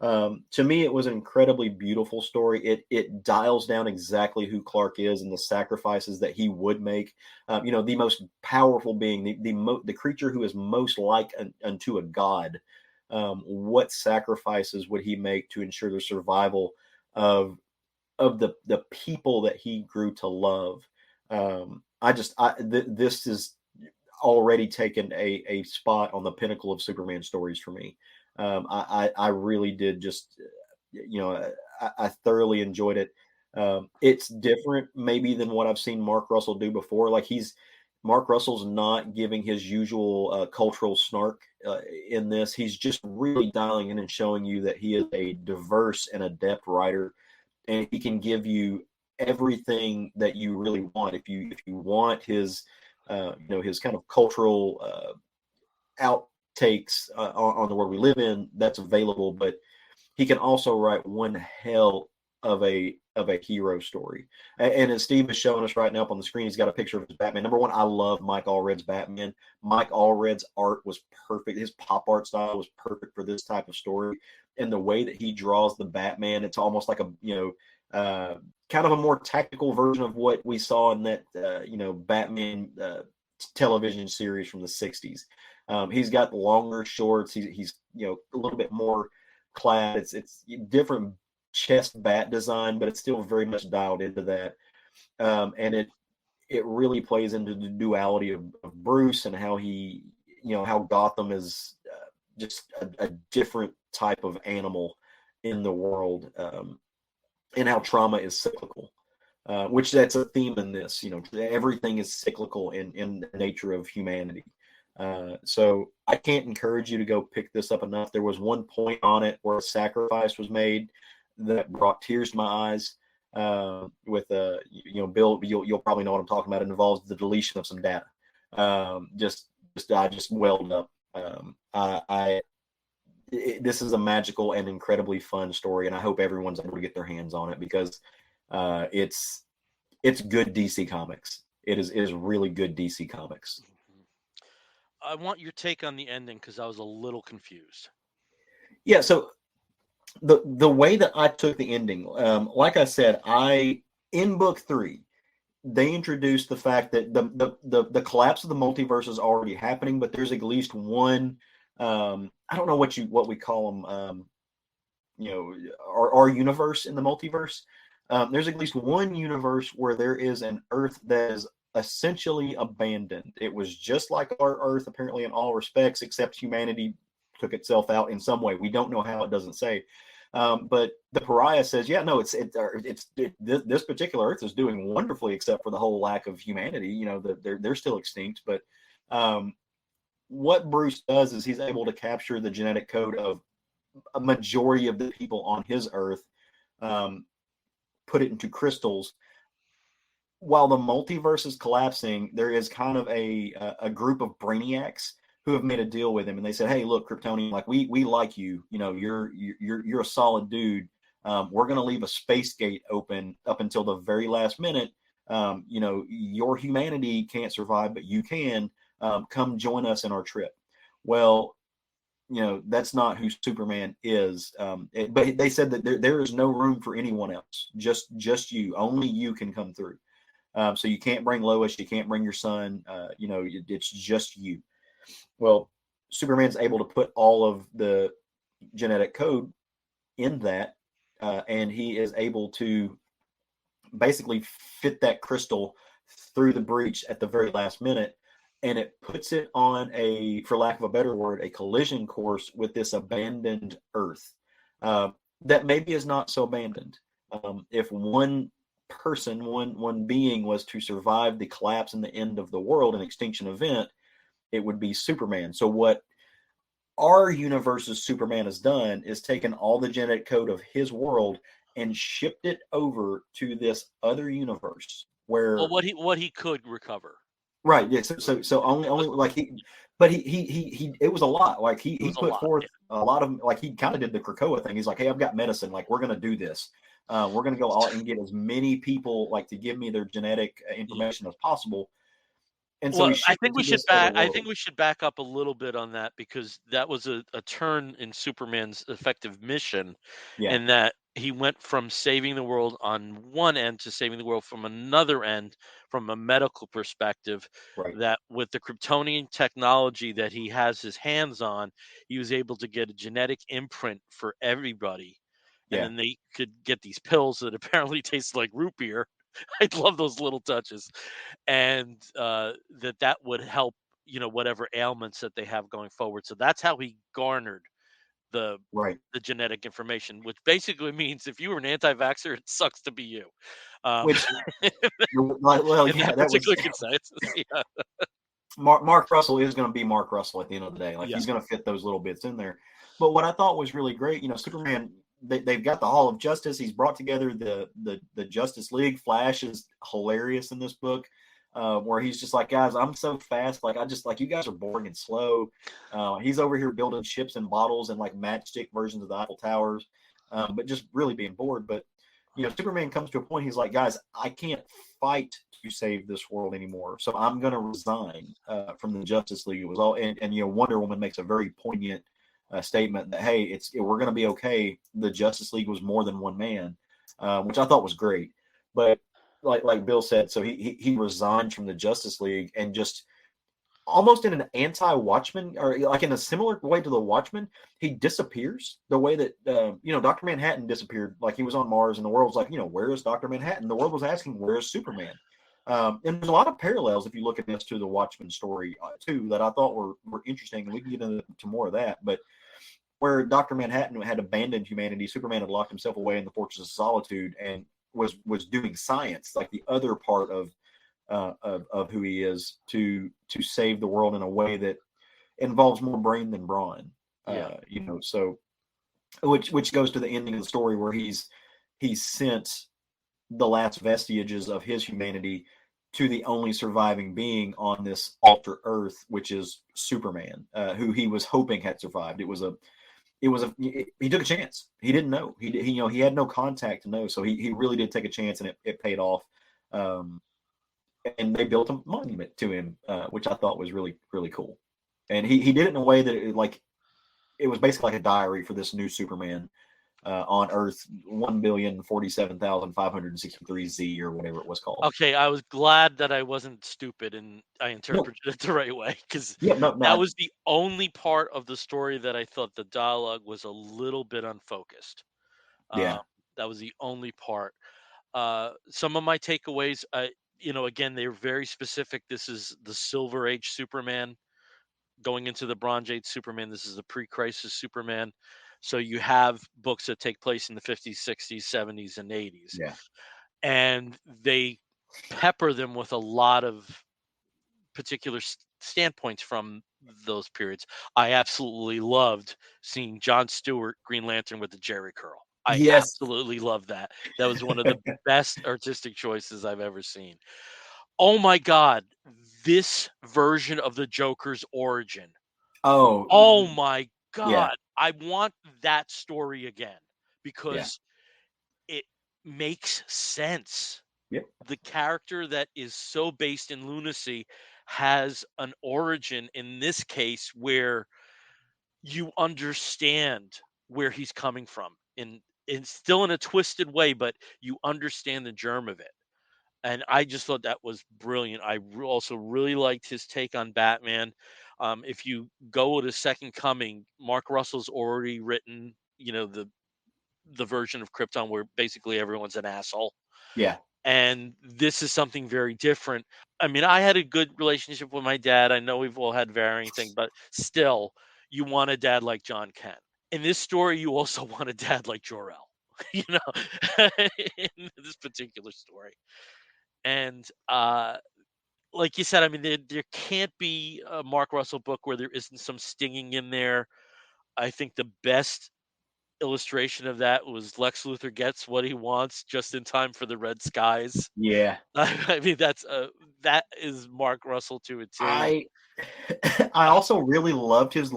To me, it was an incredibly beautiful story. It dials down exactly who Clark is and the sacrifices that he would make. The most powerful being, the creature who is most like unto a god. What sacrifices would he make to ensure the survival of the people that he grew to love? This is already taken a spot on the pinnacle of Superman stories for me. I really did just, I thoroughly enjoyed it. It's different maybe than what I've seen Mark Russell do before. Like Mark Russell's not giving his usual cultural snark in this. He's just really dialing in and showing you that he is a diverse and adept writer, and he can give you everything that you really want. If you want his, his kind of cultural outtakes on the world we live in, that's available. But he can also write one hell of a hero story. And as Steve is showing us right now up on the screen, he's got a picture of his Batman. Number one, I love Mike Allred's Batman. Mike Allred's art was perfect. His pop art style was perfect for this type of story. And the way that he draws the Batman, it's almost like a, kind of a more tactical version of what we saw in that, Batman television series from the 60s. He's got longer shorts. He's a little bit more clad. It's different chest bat design, but it's still very much dialed into that. And it really plays into the duality of Bruce and how he, how Gotham is just a different type of animal in the world, and how trauma is cyclical, which that's a theme in this. Everything is cyclical in the nature of humanity. So I can't encourage you to go pick this up enough. There was one point on it where a sacrifice was made that brought tears to my eyes. With Bill, you'll probably know what I'm talking about. It involves the deletion of some data. I just welled up. This is a magical and incredibly fun story, and I hope everyone's able to get their hands on it because it's good DC Comics. It is really good DC Comics. I want your take on the ending because I was a little confused. Yeah, so the way that I took the ending, like I said, in book 3, they introduced the fact that the collapse of the multiverse is already happening, but there's at least one. I don't know what we call them. Our universe in the multiverse. There's at least one universe where there is an Earth that is essentially abandoned. It was just like our Earth, apparently in all respects, except humanity took itself out in some way. We don't know how, it doesn't say. But the Pariah says, yeah, no, this particular Earth is doing wonderfully, except for the whole lack of humanity. They're still extinct. But what Bruce does is he's able to capture the genetic code of a majority of the people on his Earth, put it into crystals. While the multiverse is collapsing, there is kind of a group of brainiacs who have made a deal with him, and they said, "Hey, look, Kryptonian, like we like you. You know, you're a solid dude. We're going to leave a space gate open up until the very last minute. You know, your humanity can't survive, but you can. Come join us in our trip." Well, you know, that's not who Superman is. But they said that there is no room for anyone else. Just you. Only you can come through. So you can't bring Lois. You can't bring your son. You know, it's just you. Well, Superman's able to put all of the genetic code in that, and he is able to basically fit that crystal through the breach at the very last minute, and it puts it on a, for lack of a better word, a collision course with this abandoned Earth that maybe is not so abandoned. If one person, one being was to survive the collapse and the end of the world, an extinction event, it would be Superman. So what our universe's Superman has done is taken all the genetic code of his world and shipped it over to this other universe where, Well, what he could recover. right, yeah. So only like he it was a lot. Like he put forth a lot of, like, he kind of did the Krakoa thing. He's like, "Hey, I've got medicine. Like, we're gonna do this. We're gonna go all and get as many people like to give me their genetic information as possible." And so Well, I think I we should back up a little bit on that, because that was a turn in Superman's effective mission, yeah, in that he went from saving the world on one end to saving the world from another end, from a medical perspective. right, That with the Kryptonian technology that he has his hands on, he was able to get a genetic imprint for everybody, and yeah, then they could get these pills that apparently taste like root beer. I love those little touches, and that would help, you know, whatever ailments that they have going forward. So that's how he garnered the right. the genetic information, which basically means if you were an anti-vaxxer, it sucks to be you. Um, Which, well, in yeah, that that was particular consensus, yeah, Mark Russell is going to be Mark Russell at the end of the day. Like, yeah, he's going to fit those little bits in there. But what I thought was really great, you know, Superman, they've got the Hall of Justice. He's brought together the Justice League. Flash is hilarious in this book, where he's just like, "Guys, I'm so fast. Like, I just, like, you guys are boring and slow." He's over here building ships and bottles and like matchstick versions of the Eiffel Towers, but just really being bored. But you know, Superman comes to a point. He's like, "Guys, I can't fight to save this world anymore, so I'm going to resign from the Justice League." It was all, and you know, Wonder Woman makes a very poignant statement that, "Hey, we're going to be okay. The Justice League was more than one man," which I thought was great. But like Bill said, so he resigned from the Justice League, and just almost in an anti-Watchmen, or like in a similar way to the Watchmen, he disappears the way that you know, Dr. Manhattan disappeared. Like, he was on Mars, and the world's like, you know, where is Dr. Manhattan? The world was asking, where is Superman? And there's a lot of parallels if you look at this to the Watchmen story too, that I thought were interesting, and we can get into more of that. But where Dr. Manhattan had abandoned humanity, Superman had locked himself away in the Fortress of Solitude and was doing science, like the other part of who he is, to save the world in a way that involves more brain than brawn. yeah. You know, so which goes to the ending of the story, where he's sent the last vestiges of his humanity to the only surviving being on this alter Earth, which is Superman, who he was hoping had survived. He took a chance. He didn't know. He you know, he had no contact to know, so he really did take a chance, and it paid off. And they built a monument to him, which I thought was really, really cool. And he did it in a way that it was basically like a diary for this new Superman on Earth 1,047,563Z, or whatever it was called. Okay, I was glad that I wasn't stupid and I interpreted it the right way, because Yeah, no, that was the only part of the story that I thought the dialogue was a little bit unfocused. yeah, That was the only part. Some of my takeaways, you know, again, they're very specific. This is the Silver Age Superman going into the Bronze Age Superman. This is the pre-crisis Superman. So you have books that take place in the 50s, 60s, 70s, and 80s. yeah, And they pepper them with a lot of particular standpoints from those periods. I absolutely loved seeing John Stewart Green Lantern with the Jerry curl. I Yes. absolutely loved that. That was one of the best artistic choices I've ever seen. Oh my God, this version of the Joker's origin. Oh, Oh my yeah. God, I want that story again because it makes sense. Yep. The character that is so based in lunacy has an origin in this case where you understand where he's coming from in still in a twisted way, but you understand the germ of it. And I just thought that was brilliant. Also really liked his take on Batman. If you go to Second Coming, Mark Russell's already written, the version of Krypton where basically everyone's an asshole. Yeah. And this is something very different. I mean, I had a good relationship with my dad. I know we've all had varying things, but still, you want a dad like John Kent. In this story, you also want a dad like Jor-El, in this particular story. And like you said, I mean, there can't be a Mark Russell book where there isn't some stinging in there. I think the best illustration of that was Lex Luthor gets what he wants just in time for the red skies. Yeah. I mean, that is Mark Russell to a T. I also really loved his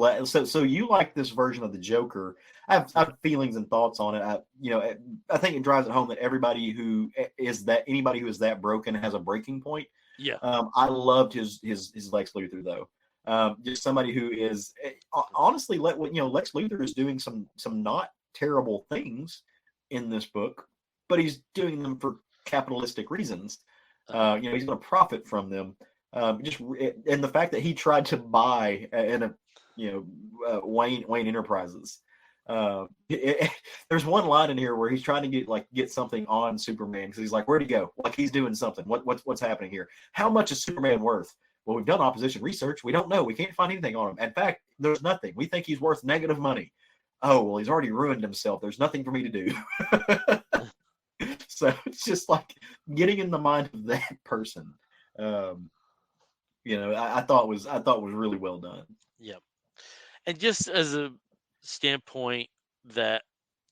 so you like this version of the Joker. I have feelings and thoughts on it. I think it drives it home that anybody who is that broken has a breaking point. Yeah. I loved his Lex Luthor though. Just somebody who is honestly Lex Luthor is doing some not terrible things in this book, but he's doing them for capitalistic reasons. He's going to profit from them. And the fact that he tried to buy Wayne Enterprises. There's one line in here where he's trying to get something on Superman because he's like, where'd he go? Like he's doing something. What's happening here? How much is Superman worth? Well, we've done opposition research. We don't know. We can't find anything on him. In fact, there's nothing. We think he's worth negative money. Oh, well, he's already ruined himself. There's nothing for me to do. So it's just like getting in the mind of that person. I thought was really well done. Yep. And just as a standpoint that,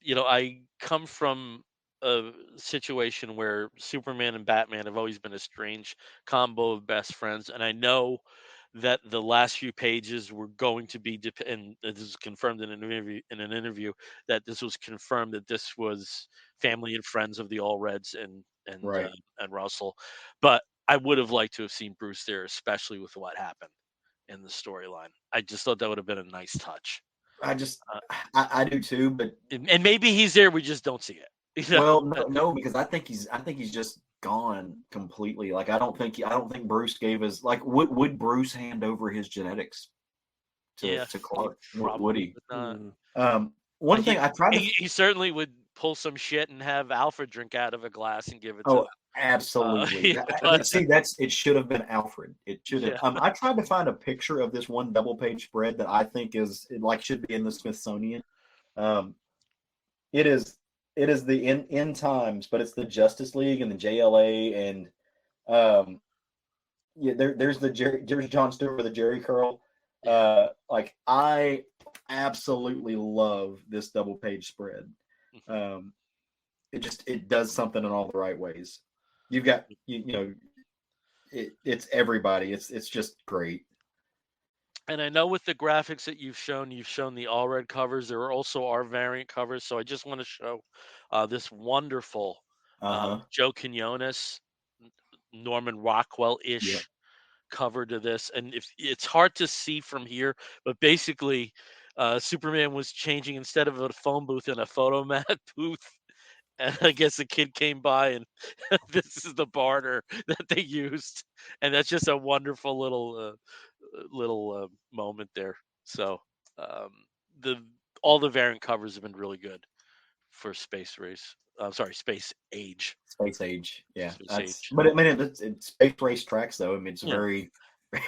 I come from a situation where Superman and Batman have always been a strange combo of best friends. And I know that the last few pages were going to be, and this is confirmed in an interview that this was confirmed that this was family and friends of the All Reds and Right. and Russell. But I would have liked to have seen Bruce there, especially with what happened in the storyline. I just thought that would have been a nice touch. I do too, but and maybe he's there, we just don't see it. Well, no, because I think he's just gone completely. Like I don't think Bruce gave his would Bruce hand over his genetics to Clark? Would he? One thing I tried to he certainly would pull some shit and have Alfred drink out of a glass and give it to him. Absolutely. It should have been Alfred. It should have. Yeah. I tried to find a picture of this one double page spread that I think should be in the Smithsonian. It is the end times, but it's the Justice League and the JLA and there's John Stewart with the Jerry curl. I absolutely love this double page spread. It does something in all the right ways. You've got it's everybody. It's just great. And I know with the graphics that you've shown the all red covers. There are also our variant covers. So I just want to show this wonderful Joe Quinones, Norman Rockwell-ish cover to this. And if it's hard to see from here, but basically Superman was changing instead of a phone booth in a photomat booth. And I guess a kid came by and this is the barter that they used. And that's just a wonderful little moment there. So all the variant covers have been really good for Space Race. Space Age. Space Age, yeah. Space Age. But I mean, it's Space Race tracks though. I mean, it's very,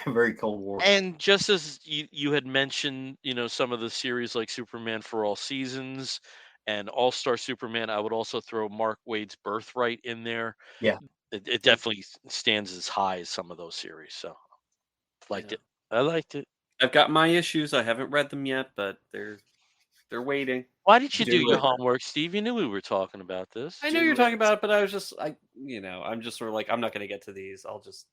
very Cold War. And just as you had mentioned, some of the series like Superman for All Seasons and All-Star Superman, I would also throw Mark Waid's Birthright in there. Yeah. It definitely stands as high as some of those series. So liked it. I liked it. I've got my issues. I haven't read them yet, but they're waiting. Why did you do Do your it. homework, Steve? You knew we were talking about this. I know Do you're talking it. about it, but I was just I'm just sort of like, I'm not going to get to these. I'll just.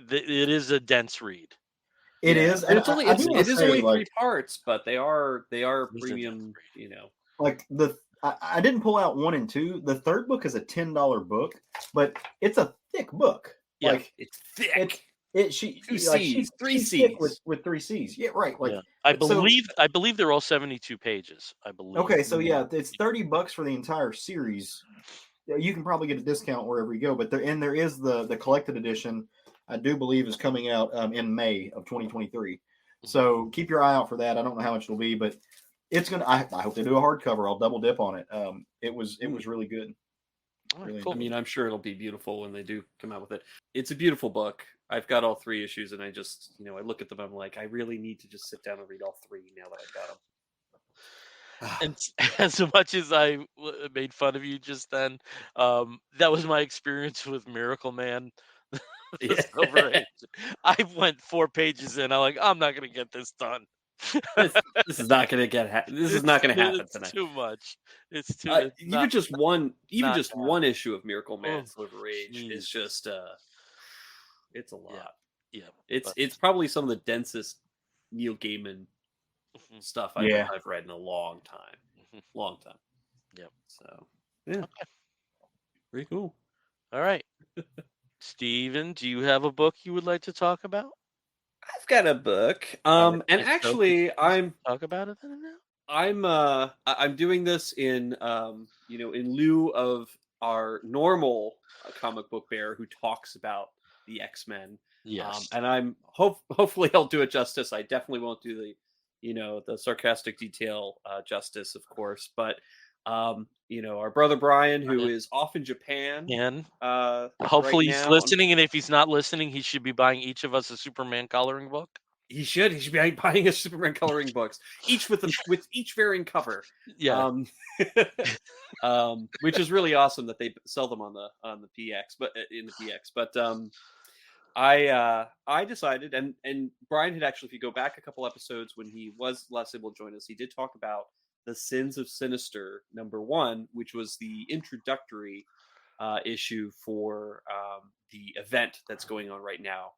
It is a dense read. It Yeah. is, And and it's only I do want it to is say, only like, 3 parts, but they are It is a premium. dense like I didn't pull out 1 and 2. The third book is a $10 book, but it's a thick book. Yeah. Like It's thick. she 2 like C's, 3 she's thick with C's. 3 C's. Yeah, right. Like Yeah. I so- believe they're all 72 pages. I believe. Okay, so yeah, it's $30 for the entire series. You can probably get a discount wherever you go, but there is the collected edition. I do believe is coming out in May of 2023. So keep your eye out for that. I don't know how much it'll be, but it's gonna. I hope they do a hardcover. I'll double dip on it. It was really good. All right, Really cool. I mean, I'm sure it'll be beautiful when they do come out with it. It's a beautiful book. I've got all 3 issues, and I just, I look at them. I'm like, I really need to just sit down and read all 3 now that I've got them. And as much as I made fun of you just then, that was my experience with Miracle Man. Yeah. The Silver Age. I went 4 pages in. I'm like, I'm not gonna get this done. This is not going to this is not going to happen It's tonight. too much. It's too. It's Even not- just one not one issue of Miracle Man Oh, Silver Age is jeez. just it's a lot. Yeah. It's probably some of the densest Neil Gaiman Mhm. stuff Yeah. I've read in a long time. Mhm. Long time. Yep. So yeah. Okay. Pretty cool. All right. Steven, do you have a book you would like to talk about? I've got a book. All right, And so actually talk about it then now. I'm doing this in in lieu of our normal comic book bear who talks about the X-Men. Yes. And I'm hopefully I'll do it justice. I definitely won't do the sarcastic detail justice, of course, but our brother Brian, who is off in Japan, And right hopefully he's now, listening, and if he's not listening, he should be buying each of us a Superman coloring book. he should be buying a Superman coloring books, each with each varying cover. Yeah. Which is really awesome that they sell them on the PX, but in the PX. But I decided, and Brian had actually, if you go back a couple episodes when he was last able to join us, he did talk about the Sins of Sinister #1, which was the introductory issue for the event that's going on right now.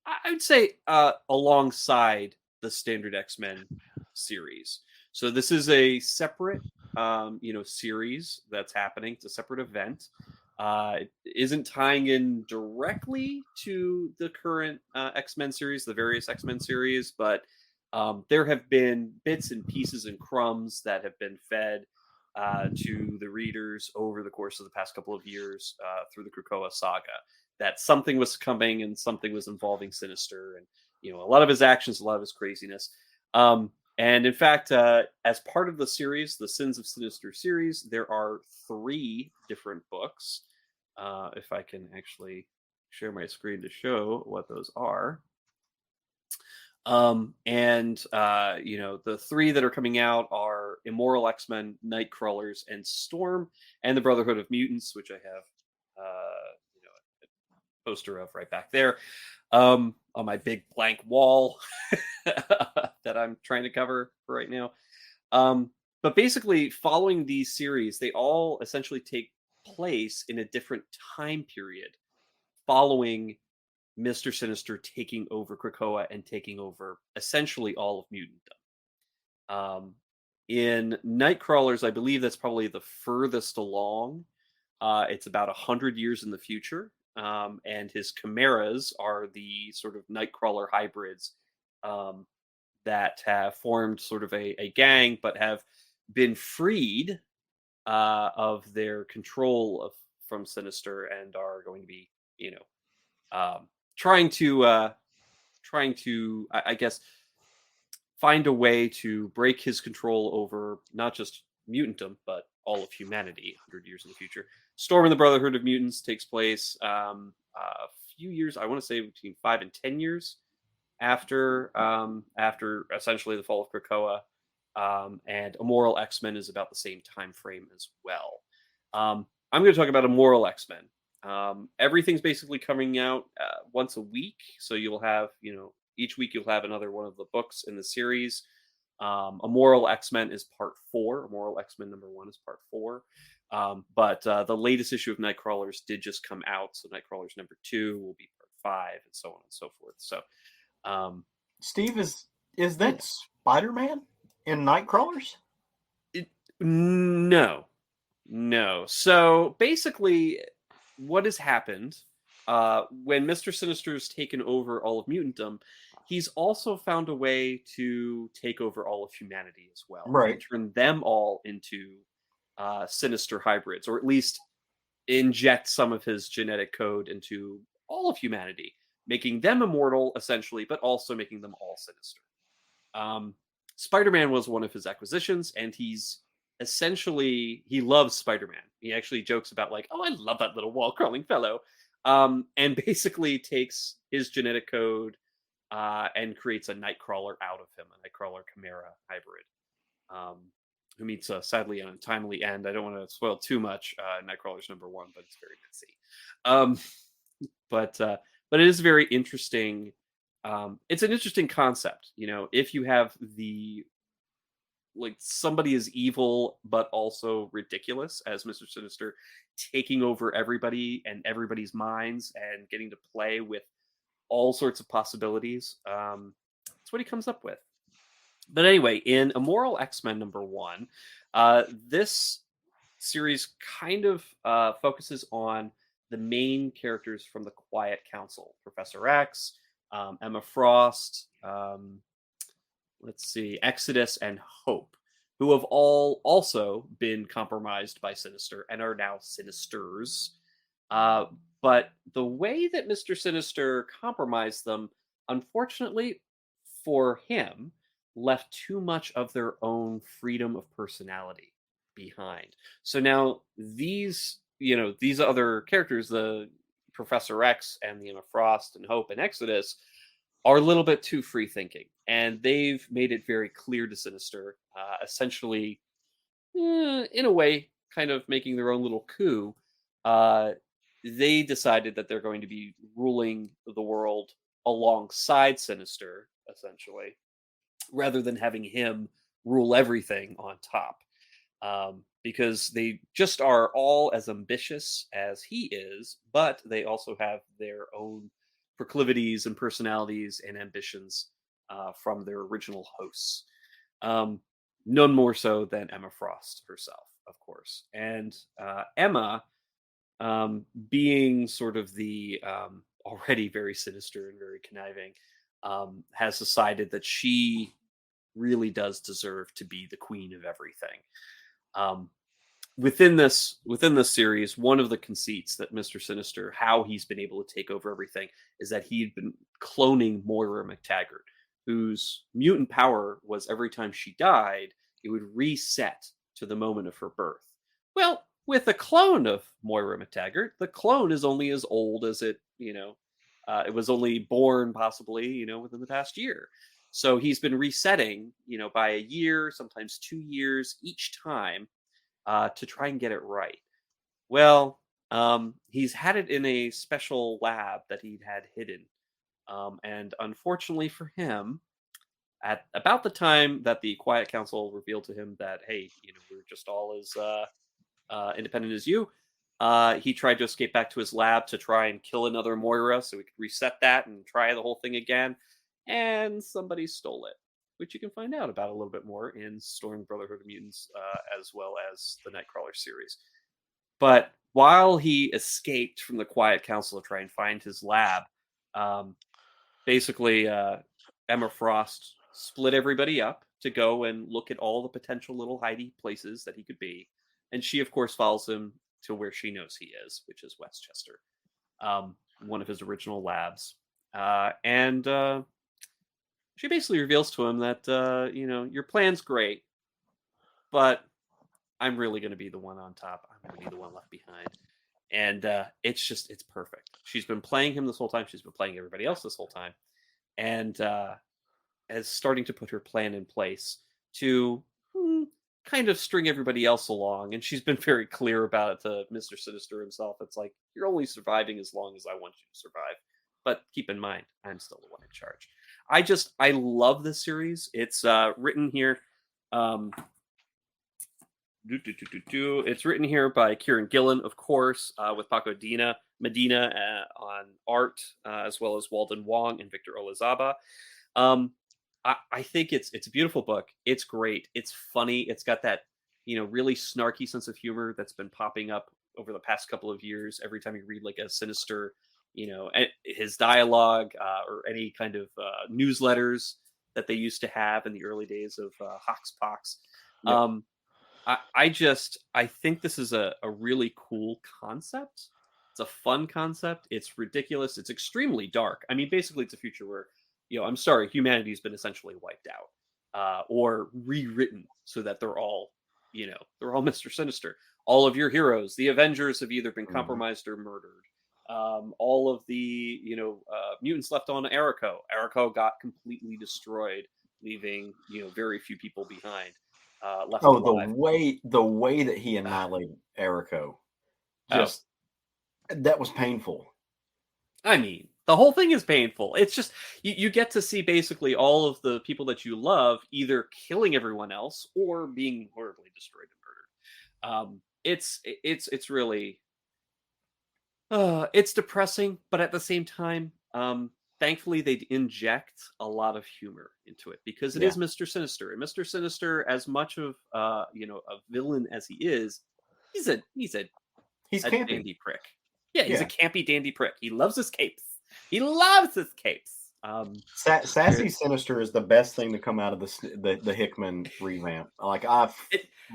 I would say alongside the standard X-Men series. So this is a separate, series that's happening. It's a separate event. It isn't tying in directly to the current X-Men series, the various X-Men series, but there have been bits and pieces and crumbs that have been fed to the readers over the course of the past couple of years through the Krakoa saga. That something was coming and something was involving Sinister, and a lot of his actions, a lot of his craziness. And in fact, as part of the series, the Sins of Sinister series, there are 3 different books. If I can actually share my screen to show what those are. The 3 that are coming out are Immoral X-Men, Nightcrawlers, and Storm, and the Brotherhood of Mutants, which I have a poster of right back there on my big blank wall that I'm trying to cover for right now. But basically, following these series, they all essentially take place in a different time period following Mr. Sinister taking over Krakoa and taking over essentially all of mutantdom. In Nightcrawlers, I believe that's probably the furthest along. It's about 100 years in the future, and his chimeras are the sort of Nightcrawler hybrids that have formed sort of a gang, but have been freed of their control from Sinister and are going to be, trying to, I guess, find a way to break his control over not just mutantdom, but all of humanity 100 years in the future. Storm and the Brotherhood of Mutants takes place a few years, I want to say between 5 and 10 years after essentially the fall of Krakoa. And Immoral X-Men is about the same time frame as well. I'm going to talk about Immoral X-Men. Everything's basically coming out once a week, so you'll have each week you'll have another one of the books in the series. Immoral X-Men is part 4. Immoral X-Men #1 is part 4. But the latest issue of Nightcrawlers did just come out, so Nightcrawlers #2 will be part 5, and so on and so forth. So, Steve, is that Spider-Man in Nightcrawlers? no. So basically, what has happened when Mr. Sinister's taken over all of mutantdom, he's also found a way to take over all of humanity as well, Right. and turn them all into Sinister hybrids, or at least inject some of his genetic code into all of humanity, making them immortal essentially, but also making them all Sinister. Spider-Man was one of his acquisitions, and he loves Spider-Man. He actually jokes about like, oh, I love that little wall-crawling fellow, and basically takes his genetic code and creates a Nightcrawler out of him, a Nightcrawler Chimera hybrid, who meets a sadly an untimely end. I don't want to spoil too much. Nightcrawler's #1, but it's very messy. But it is very interesting. It's an interesting concept, if you have somebody is evil but also ridiculous as Mr. Sinister, taking over everybody and everybody's minds and getting to play with all sorts of possibilities. That's what he comes up with. But anyway, in Immoral X-Men #1, this series kind of focuses on the main characters from the Quiet Council: Professor X, Emma Frost, Exodus, and Hope, who have all also been compromised by Sinister and are now Sinisters. But the way that Mr. Sinister compromised them, unfortunately for him, left too much of their own freedom of personality behind. So now these other characters, the Professor X and the Emma Frost and Hope and Exodus, are a little bit too free thinking, and they've made it very clear to Sinister, essentially, in a way, kind of making their own little coup. They decided that they're going to be ruling the world alongside Sinister, essentially, rather than having him rule everything on top. Because they just are all as ambitious as he is, but they also have their own proclivities and personalities and ambitions from their original hosts. None more so than Emma Frost herself, of course. And Emma, being sort of the already very sinister and very conniving, has decided that she really does deserve to be the queen of everything. Within this series, one of the conceits that Mr. Sinister, how he's been able to take over everything, is that he'd been cloning Moira McTaggart, whose mutant power was every time she died, it would reset to the moment of her birth. Well, with a clone of Moira McTaggart, the clone is only as old as it was only born possibly, within the past year. So he's been resetting, by a year, sometimes 2 years each time, to try and get it right. Well, he's had it in a special lab that he'd had hidden. And unfortunately for him, at about the time that the Quiet Council revealed to him that, hey, we're just all as independent as you, he tried to escape back to his lab to try and kill another Moira so we could reset that and try the whole thing again. And somebody stole it, which you can find out about a little bit more in Storm Brotherhood of Mutants, as well as the Nightcrawler series. But while he escaped from the Quiet Council to try and find his lab, basically Emma Frost split everybody up to go and look at all the potential little hidey places that he could be. And she, of course, follows him to where she knows he is, which is Westchester, one of his original labs. And she basically reveals to him that, your plan's great, but I'm really going to be the one on top. I'm going to be the one left behind. And it's perfect. She's been playing him this whole time. She's been playing everybody else this whole time. And is starting to put her plan in place to kind of string everybody else along. And she's been very clear about it to Mr. Sinister himself. It's like, you're only surviving as long as I want you to survive. But keep in mind, I'm still the one in charge. I love this series. It's written here. It's written here by Kieran Gillen, of course, with Paco Medina on art, as well as Walden Wong and Victor Olazaba. I think it's a beautiful book. It's great. It's funny. It's got that really snarky sense of humor that's been popping up over the past couple of years. Every time you read like a Sinister, his dialogue or any kind of newsletters that they used to have in the early days of Hoxpox. Yep. I think this is a really cool concept. It's a fun concept. It's ridiculous. It's extremely dark. I mean, basically, it's a future where, I'm sorry, humanity's been essentially wiped out or rewritten so that they're all Mr. Sinister. All of your heroes, the Avengers, have either been compromised or murdered. All of the mutants left on Erico got completely destroyed, leaving very few people behind. Left alive. the way that he annihilated Erico, that was painful. I mean, the whole thing is painful. It's just you get to see basically all of the people that you love either killing everyone else or being horribly destroyed and murdered. It's really it's depressing, but at the same time, thankfully they inject a lot of humor into it because it is Mr. Sinister, and Mr. Sinister, as much of a villain as he is, he's campy. Dandy prick. Yeah, he's a campy dandy prick. He loves his capes. Sassy Sinister is the best thing to come out of the Hickman revamp. Like I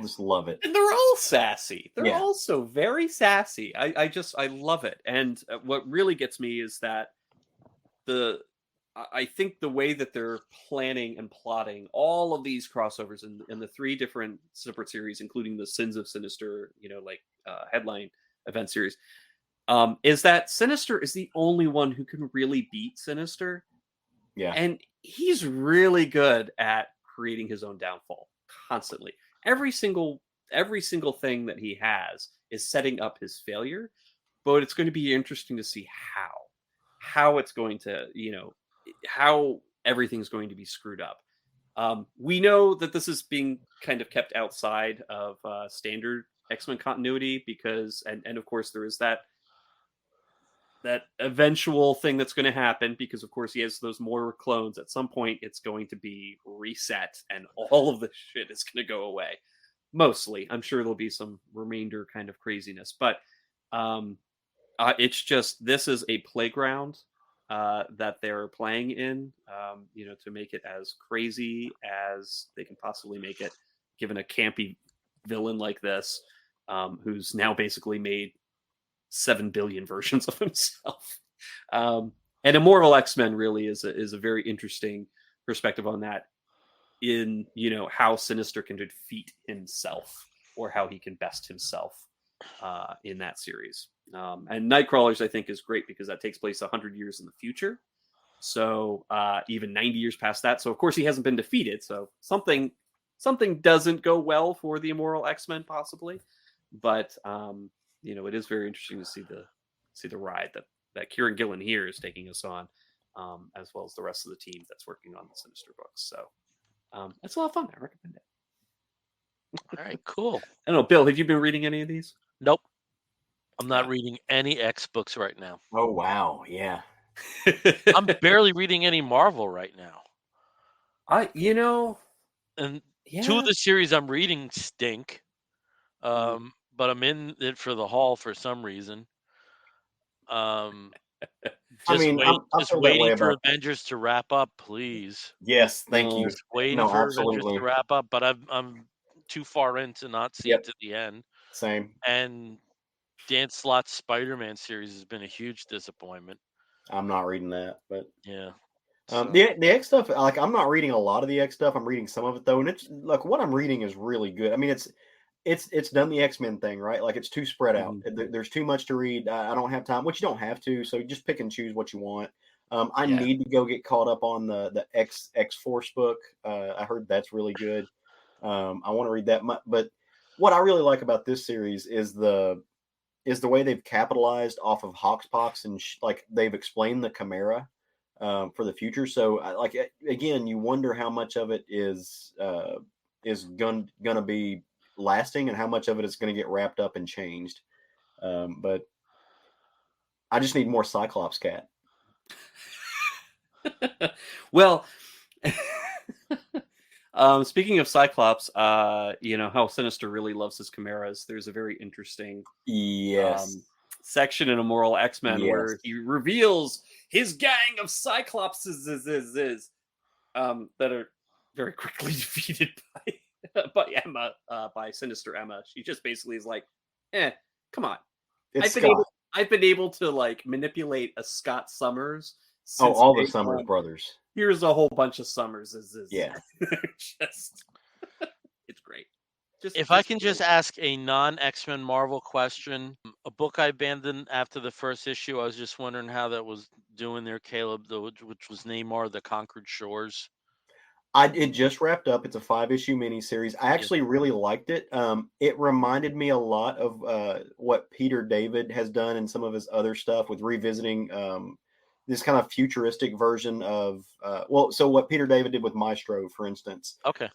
just love it. And they're all sassy. They're also very sassy. I love it. And what really gets me is that I think the way that they're planning and plotting all of these crossovers in the 3 different separate series, including the Sins of Sinister, headline event series, is that Sinister is the only one who can really beat Sinister. Yeah. And he's really good at creating his own downfall constantly. Every single thing that he has is setting up his failure, but it's going to be interesting to see how it's going to, how everything's going to be screwed up. We know that this is being kind of kept outside of standard X-Men continuity because, and of course there is that eventual thing that's going to happen because, of course, he has those more clones. At some point, it's going to be reset and all of the shit is going to go away. Mostly. I'm sure there'll be some remainder kind of craziness. But it's just, this is a playground that they're playing in, to make it as crazy as they can possibly make it, given a campy villain like this, who's now basically made 7 billion versions of himself. And Immortal X-Men really is a very interesting perspective on that, in how Sinister can defeat himself or how he can best himself in that series. And Nightcrawlers, I think, is great because that takes place 100 years in the future, so even 90 years past that. So of course he hasn't been defeated, so something doesn't go well for the Immortal X-Men possibly, but it is very interesting to see the ride that Kieran Gillen here is taking us on, as well as the rest of the team that's working on the Sinister books. So it's a lot of fun. I recommend it. All right, cool. I don't know, Bill, have you been reading any of these? Nope. I'm not reading any X books right now. Oh, wow. Yeah. I'm barely reading any Marvel right now. And 2 of the series I'm reading stink. But I'm in it for the haul for some reason. Waiting for Avengers to wrap up, please. Yes, thank you. Just waiting for Avengers to wrap up, but I'm too far in to not see it to the end. Same. And Dan Slott's Spider-Man series has been a huge disappointment. I'm not reading that, but yeah. The X stuff, like I'm not reading a lot of the X stuff. I'm reading some of it though, and it's like what I'm reading is really good. I mean, it's done the X-Men thing, right? Like it's too spread out. There's too much to read. I don't have time, which you don't have to. So just pick and choose what you want. I need to go get caught up on the X-Force book. I heard that's really good. I want to read that. But what I really like about this series is the way they've capitalized off of Hoxpox and like they've explained the Chimera. for the future. So, again, you wonder how much of it is gonna be lasting, and how much of it is going to get wrapped up and changed. But I just need more Cyclops cat. Well, speaking of Cyclops, you know how Sinister really loves his chimeras. There's a very interesting Yes. section in Immoral X-Men where Yes. he reveals his gang of Cyclopses that are very quickly defeated by Emma, by Sinister Emma. She just basically is like, come on. It's I've been able to like manipulate a Scott Summers. Oh, since all the day Summers one. brothers. Here's a whole bunch of Summers. Yeah. Just, it's great. If I can just ask a non-X-Men Marvel question, a book I abandoned after the first issue, I was just wondering how that was doing there, Caleb, which was Namor, The Conquered Shores. It just wrapped up. It's a 5-issue miniseries. I actually really liked it. It reminded me a lot of what Peter David has done in some of his other stuff with revisiting this kind of futuristic version of so what Peter David did with Maestro, for instance. Okay.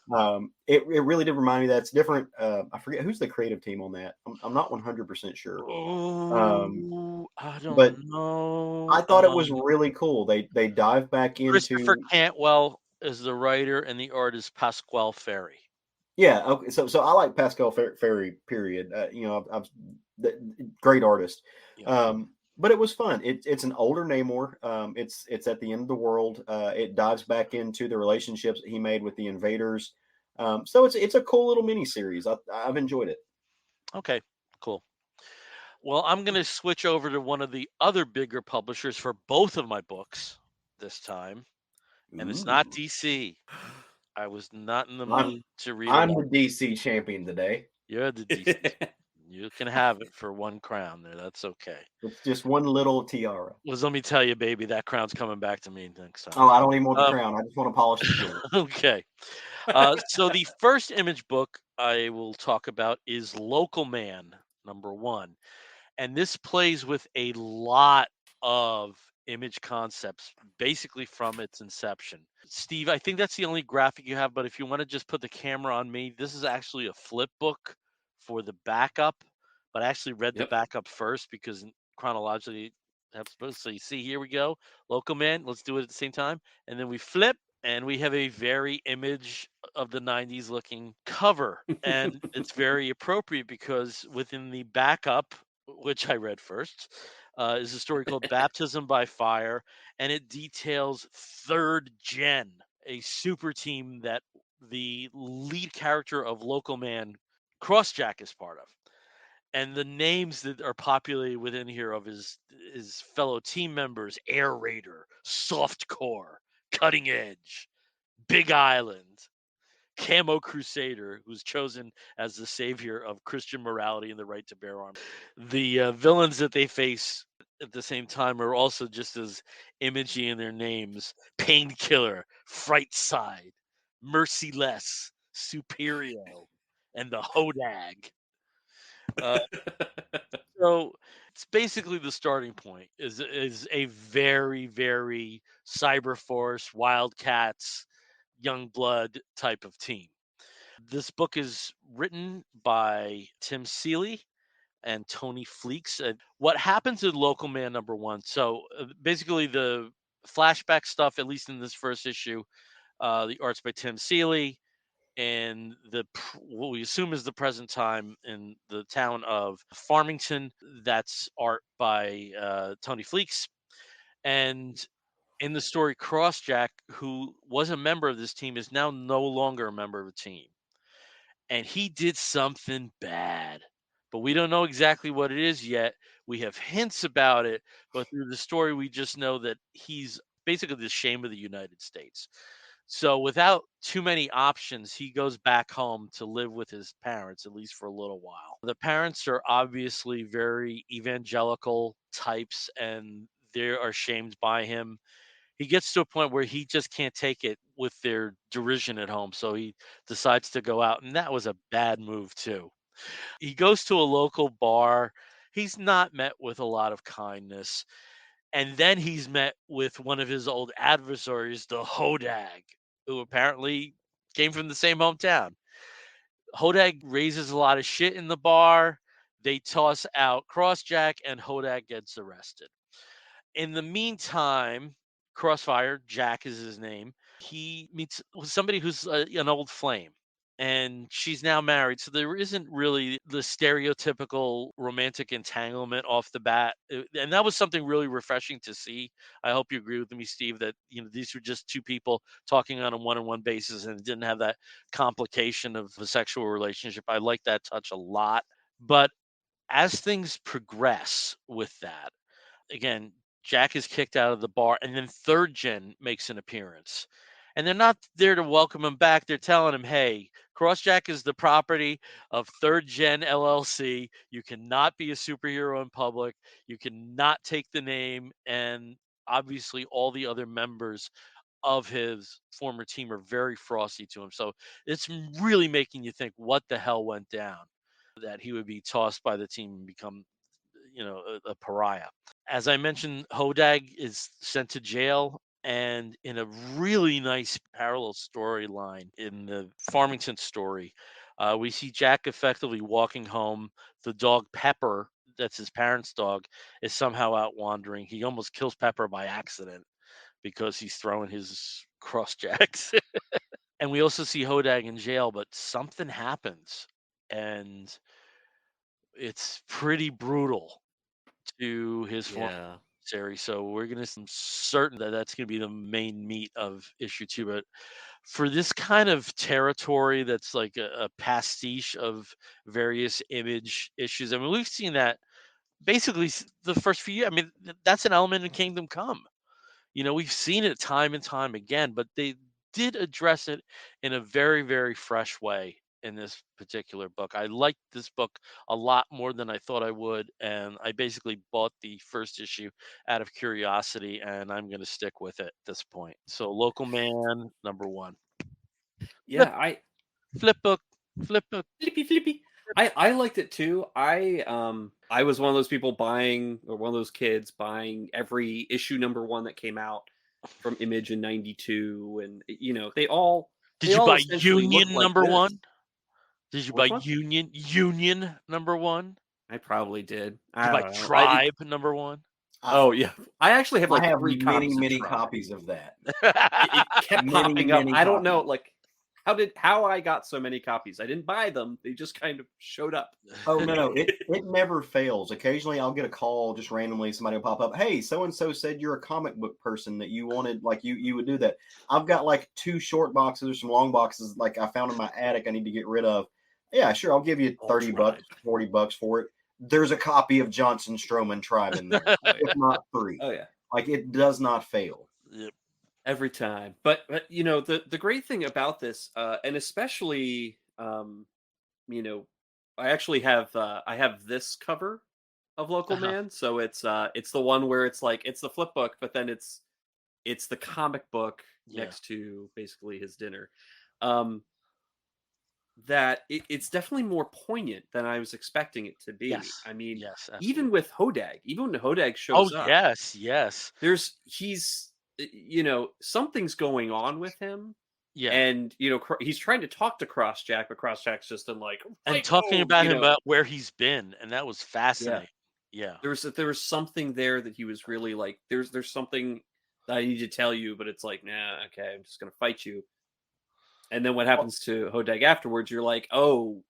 It really did remind me that it's different. I forget who's the creative team on that. I'm not 100% sure. I don't but know. I thought it was really cool. They dive back into Christopher Cantwell is the writer, and the artist Pasquale Ferry. Yeah. Okay. So I like Pascal Ferry. Period. I've great artist. Yeah. But it was fun. It's an older Namor. It's at the end of the world. It dives back into the relationships that he made with the invaders. So it's a cool little mini series. I've enjoyed it. Okay. Cool. Well, I'm going to switch over to one of the other bigger publishers for both of my books this time, and it's not DC. I was not in the mood to read. I'm the DC champion today. You're the DC. You can have it for one crown there. That's okay. It's just one little tiara. Well, let me tell you, baby, that crown's coming back to me next time. Oh, I don't even want the crown. I just want to polish the jewelry. Okay. So the first Image book I will talk about is Local Man #1. And this plays with a lot of Image concepts, basically from its inception. Steve, I think that's the only graphic you have, but if you want to just put the camera on me, this is actually a flip book for the backup, but I actually read the backup first because chronologically, so you see, here we go. Local Man, let's do it at the same time. And then we flip, and we have a very Image of the 90s looking cover. And it's very appropriate because within the backup, which I read first, is a story called Baptism by Fire, and it details Third Gen, a super team that the lead character of Local Man, Crossjack, is part of. And the names that are populated within here of his fellow team members: Air Raider, Softcore, Cutting Edge, Big Island, Camo Crusader, who's chosen as the savior of Christian morality and the right to bear arms. The villains that they face at the same time are also just as imagey in their names: Painkiller, Fright Side, Merciless, Superio, and the Hodag. So it's basically the starting point is a very, very Cyberforce, Wildcats, Youngblood type of team. This book is written by Tim Seeley and Tony Fleeks. What happens in Local Man #1? So basically, the flashback stuff, at least in this first issue, the art's by Tim Seeley, and what we assume is the present time in the town of Farmington. That's art by Tony Fleeks. And in the story, Crossjack, who was a member of this team, is now no longer a member of the team. And he did something bad, but we don't know exactly what it is yet. We have hints about it, but through the story, we just know that he's basically the shame of the United States. So without too many options, he goes back home to live with his parents, at least for a little while. The parents are obviously very evangelical types, and they are shamed by him. He gets to a point where he just can't take it with their derision at home, so he decides to go out, and that was a bad move too. He goes to a local bar. He's not met with a lot of kindness, And then he's met with one of his old adversaries, the Hodag, who apparently came from the same hometown. Hodag raises a lot of shit in the bar. They toss out Crossjack, and Hodag gets arrested. In the meantime, Crossfire, Jack is his name, he meets somebody who's an old flame, and she's now married. So there isn't really the stereotypical romantic entanglement off the bat. And that was something really refreshing to see. I hope you agree with me, Steve, that these were just two people talking on a one-on-one basis, and it didn't have that complication of a sexual relationship. I like that touch a lot. But as things progress with that, again, Jack is kicked out of the bar, and then Third Gen makes an appearance. And they're not there to welcome him back. They're telling him, hey, Crossjack is the property of Third Gen LLC. You cannot be a superhero in public. You cannot take the name. And obviously, all the other members of his former team are very frosty to him. So it's really making you think what the hell went down that he would be tossed by the team and become a pariah. As I mentioned, Hodag is sent to jail, and in a really nice parallel storyline in the Farmington story, we see Jack effectively walking home. The dog Pepper, that's his parents' dog, is somehow out wandering. He almost kills Pepper by accident because he's throwing his crossjacks. And we also see Hodag in jail, but something happens, and it's pretty brutal to his former Yeah. series. So we're going to certain that that's going to be the main meat of issue 2. But for this kind of territory that's like a pastiche of various Image issues, I mean, we've seen that basically the first few years. I mean, that's an element in Kingdom Come. We've seen it time and time again, but they did address it in a very, very fresh way in this particular book. I liked this book a lot more than I thought I would, and I basically bought the first issue out of curiosity, and I'm going to stick with it at this point. So, Local Man #1. Yeah, I Flip book, flip book. flippy. I liked it too. I was one of those people buying, or one of those kids buying every issue #1 that came out from Image in '92, and they all Did they you all buy essentially look Union like this. #1? Did you buy Which one? Union #1? Did I probably did. you I buy don't know. Tribe #1? Oh yeah, I actually have I like have 3 many, copies of many Tribe. copies of that. It kept Many, popping up. many I don't know, copies. like how I got so many copies. I didn't buy them; they just kind of showed up. Oh no, it never fails. Occasionally, I'll get a call just randomly. Somebody will pop up. Hey, so and so said you're a comic book person that you wanted, like you would do that. I've got like 2 short boxes or some long boxes, like I found in my attic. I need to get rid of. Yeah, sure. I'll give you All 30 bucks, Tribe. $40 for it. There's a copy of Johnson Stroman Tribe in there, Oh if yeah. not 3. Oh yeah. Like it does not fail. Yep. Every time. But the great thing about this, and especially you know, I actually have I have this cover of Local Uh-huh. Man. So it's the one where it's like it's the flip book, but then it's the comic book Yeah. next to basically his dinner. Um that it's definitely more poignant than I was expecting it to be. Yes. I mean, Yes. even Absolutely. with Hodag, even when Hodag Oh shows up, yes. Yes. he's something's going on with him, Yeah. and he's trying to talk to Crossjack, but Crossjack's just in like And fight talking mode, about him about where he's been, and that was yeah. fascinating. Yeah. There was something there that he was really like, there's something that I need to tell you, but it's like, nah, okay, I'm just gonna fight you. And then what happens to Hodag afterwards? You're like, oh,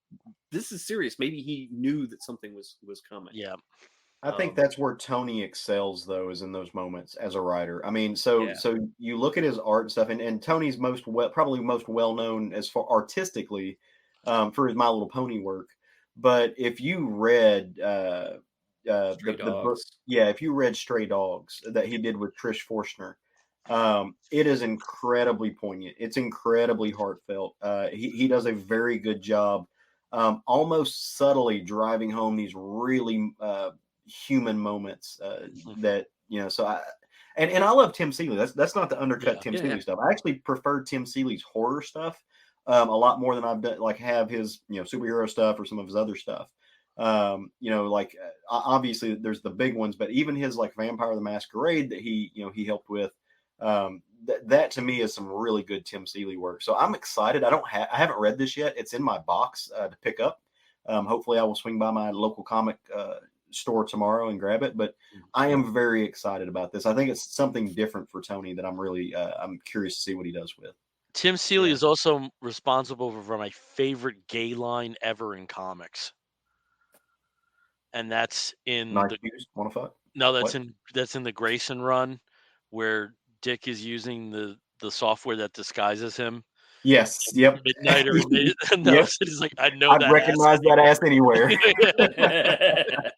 this is serious. Maybe he knew that something was coming. Yeah. I think Um, that's where Tony excels, though, is in those moments as a writer. I mean, so Yeah. you look at his art and stuff, and Tony's probably most well known as far artistically for his My Little Pony work. But if you read Stray the book, Dogs. yeah, if you read Stray Dogs that he did with Trish Forstner, it is incredibly poignant. It's incredibly heartfelt. He does a very good job, almost subtly driving home these really human moments that So and I love Tim Seeley. That's not to undercut Yeah. Tim Yeah, Seeley yeah. stuff. I actually prefer Tim Seeley's horror stuff a lot more than I've done, like have his superhero stuff or some of his other stuff. Like obviously there's the big ones, but even his like Vampire the Masquerade that he helped with, that to me is some really good Tim Seeley work. So I'm excited. I haven't read this yet. It's in my box to pick up. Hopefully I will swing by my local comic store tomorrow and grab it, but I am very excited about this. I think it's something different for Tony that I'm curious to see what he does with. Tim Seeley is also responsible for my favorite gay line ever in comics. And that's in Wanna fuck? No, that's in the Grayson run where Dick is using the software that disguises him. Yes. Yep. Midnighter. Yep. He's like, I know I'd that. recognize that ass anywhere. That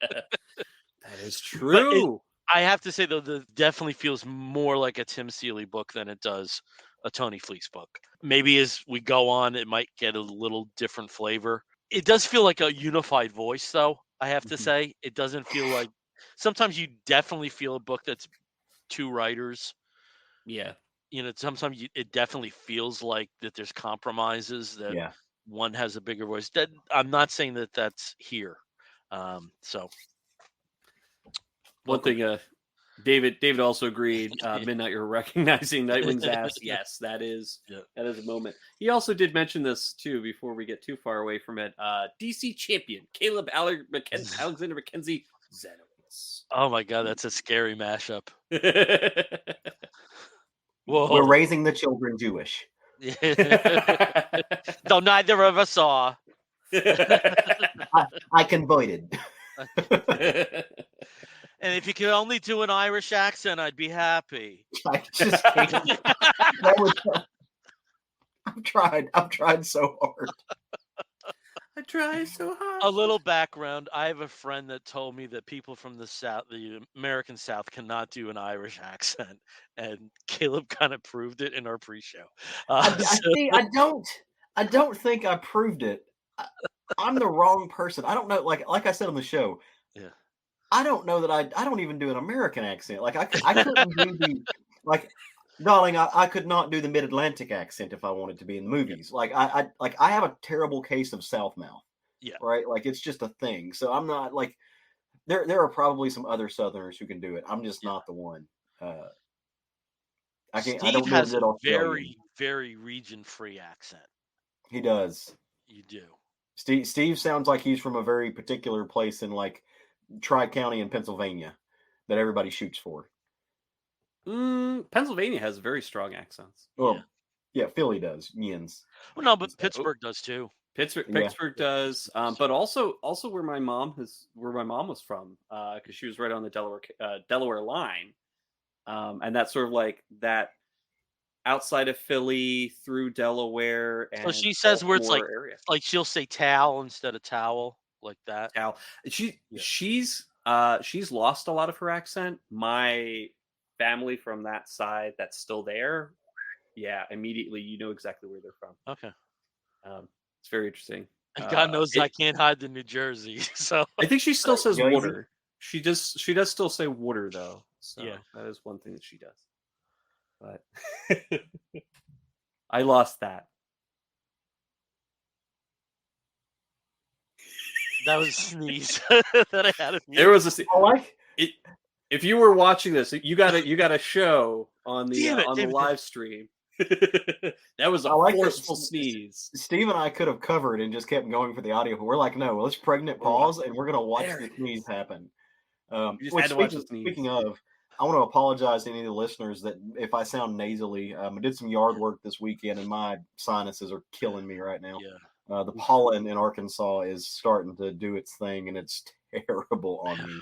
is true. I have to say though, that definitely feels more like a Tim Seeley book than it does a Tony Fleece book. Maybe as we go on, it might get a little different flavor. It does feel like a unified voice, though. I have to say, it doesn't feel like. Sometimes you definitely feel a book that's two writers. Yeah. Sometimes it definitely feels like that there's compromises, that one has a bigger voice. I'm not saying that that's here. So one thing, David also agreed. Midnight, you're recognizing Nightwing's ass. Yes, that is a moment. He also did mention this too before we get too far away from it. DC champion Caleb Alexander Mackenzie Zenowitz. Oh my God, that's a scary mashup. Whoa. We're raising the children Jewish. Though neither of us are. I converted. And if you could only do an Irish accent, I'd be happy. I just hate it. I've tried so hard. I tried so hard. A little background. I have a friend that told me that people from the South, the American South, cannot do an Irish accent. And Caleb kind of proved it in our pre-show. I don't think I proved it. I'm the wrong person. I don't know. Like I said on the show. Yeah. I don't know that I don't even do an American accent. Like I couldn't do darling, I could not do the Mid-Atlantic accent if I wanted to be in the movies. Like I have a terrible case of South mouth. Yeah. Right. Like it's just a thing. So I'm not like there are probably some other Southerners who can do it. I'm just not the one. I can't. I don't know has that a very, very region-free accent. He does. You do. Steve sounds like he's from a very particular place in like Tri-County in Pennsylvania that everybody shoots for. Pennsylvania has very strong accents. Well, yeah, Philly does. Yins. Well, no, but Pittsburgh does too. Pittsburgh does, but also where my mom was from, because she was right on the Delaware line, and that's sort of like that outside of Philly through Delaware. And so she says where it's area. Like she'll say towel instead of towel, like that. Towel. She's lost a lot of her accent. My family from that side that's still there, immediately you know exactly where they're from. Okay. It's very interesting. And God knows I can't hide the New Jersey. So I think she still says water. She does still say water though. So that is one thing that she does. But I lost that. That was a sneeze that I had. There was a if you were watching this, you got a show on the live stream. That was a forceful sneeze. Steve and I could have covered and just kept going for the audio, but we're like, no, let's pregnant pause and we're gonna watch the sneeze happen. Speaking of, I want to apologize to any of the listeners that if I sound nasally. I did some yard work this weekend and my sinuses are killing me right now. Yeah. The pollen in Arkansas is starting to do its thing and it's terrible on me.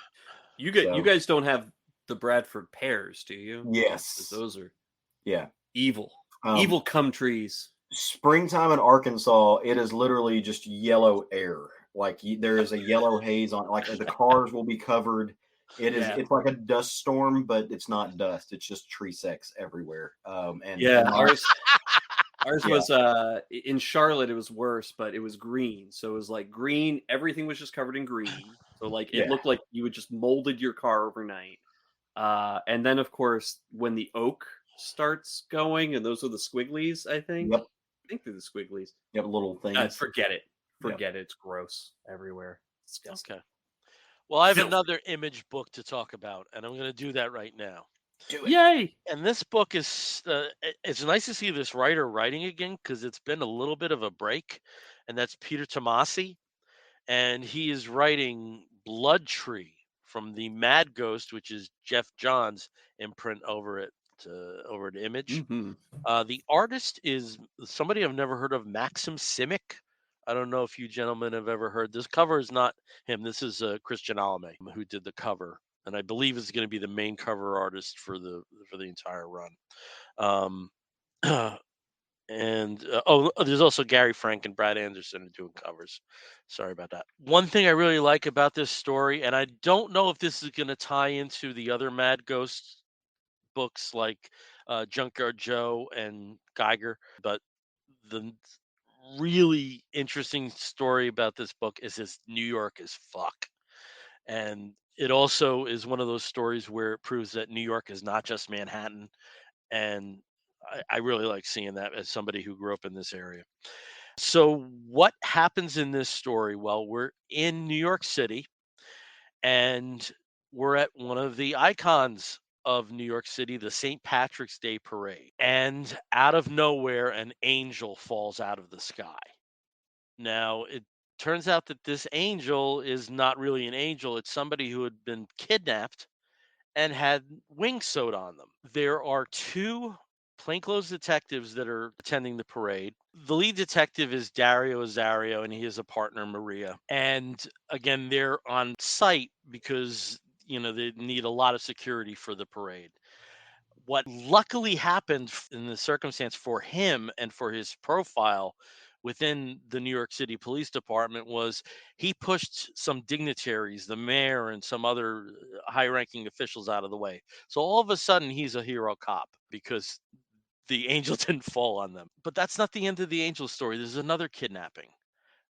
You guys don't have the Bradford pears, do you? Yes. Those are evil. Evil cum trees. Springtime in Arkansas, it is literally just yellow air. Like there is a yellow haze on. Like the cars will be covered. It's like a dust storm, but it's not dust. It's just tree sex everywhere. Ours was in Charlotte. It was worse, but it was green. So it was like green. Everything was just covered in green. So like it looked like you had just molded your car overnight. And then of course when the oak starts going, and those are the squigglies, I think. Yep. I think they're the squigglies. Yep, little things. Forget it. Forget it. It's gross everywhere. Disgusting. Okay. Well, I have Filthy. another Image book to talk about, and I'm going to do that right now. Do it. Yay! And this book is it's nice to see this writer writing again because it's been a little bit of a break, and that's Peter Tomasi, and he is writing Blood Tree from the Mad Ghost, which is Jeff Johns imprint over at Image. Mm-hmm. The artist is somebody I've never heard of, Maxim Simic. I don't know if you gentlemen have ever heard. This cover is not him. This is Christian Alame who did the cover, and I believe is going to be the main cover artist for the entire run. Um, and there's also Gary Frank and Brad Anderson doing covers. Sorry about that. One thing I really like about this story, and I don't know if this is going to tie into the other Mad Ghost books like Junkyard Joe and Geiger, but the really interesting story about this book is this New York is fuck. And it also is one of those stories where it proves that New York is not just Manhattan. And I really like seeing that as somebody who grew up in this area. So, what happens in this story? Well, we're in New York City and we're at one of the icons of New York City, the St. Patrick's Day Parade. And out of nowhere, an angel falls out of the sky. Now, it turns out that this angel is not really an angel, it's somebody who had been kidnapped and had wings sewed on them. There are two plainclothes detectives that are attending the parade. The lead detective is Dario Azario, and he has a partner, Maria. And again, they're on site because they need a lot of security for the parade. What luckily happened in the circumstance for him and for his profile within the New York City Police Department was he pushed some dignitaries, the mayor and some other high-ranking officials out of the way. So all of a sudden he's a hero cop because the angel didn't fall on them. But that's not the end of the angel story. There's another kidnapping.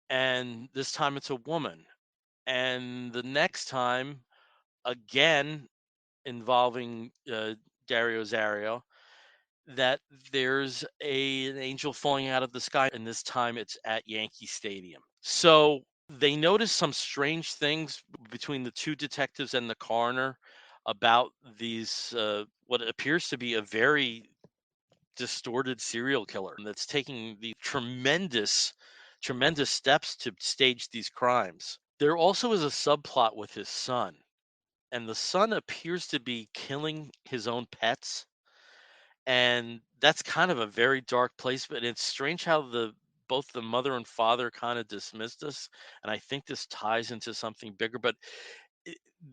And this time it's a woman. And the next time, again, involving Dario Zario, that there's an angel falling out of the sky, and this time it's at Yankee Stadium. So they notice some strange things between the two detectives and the coroner about these what appears to be a very distorted serial killer that's taking the tremendous steps to stage these crimes. There also is a subplot with his son, and the son appears to be killing his own pets, and that's kind of a very dark place. But it's strange how both the mother and father kind of dismissed us, and I think this ties into something bigger. But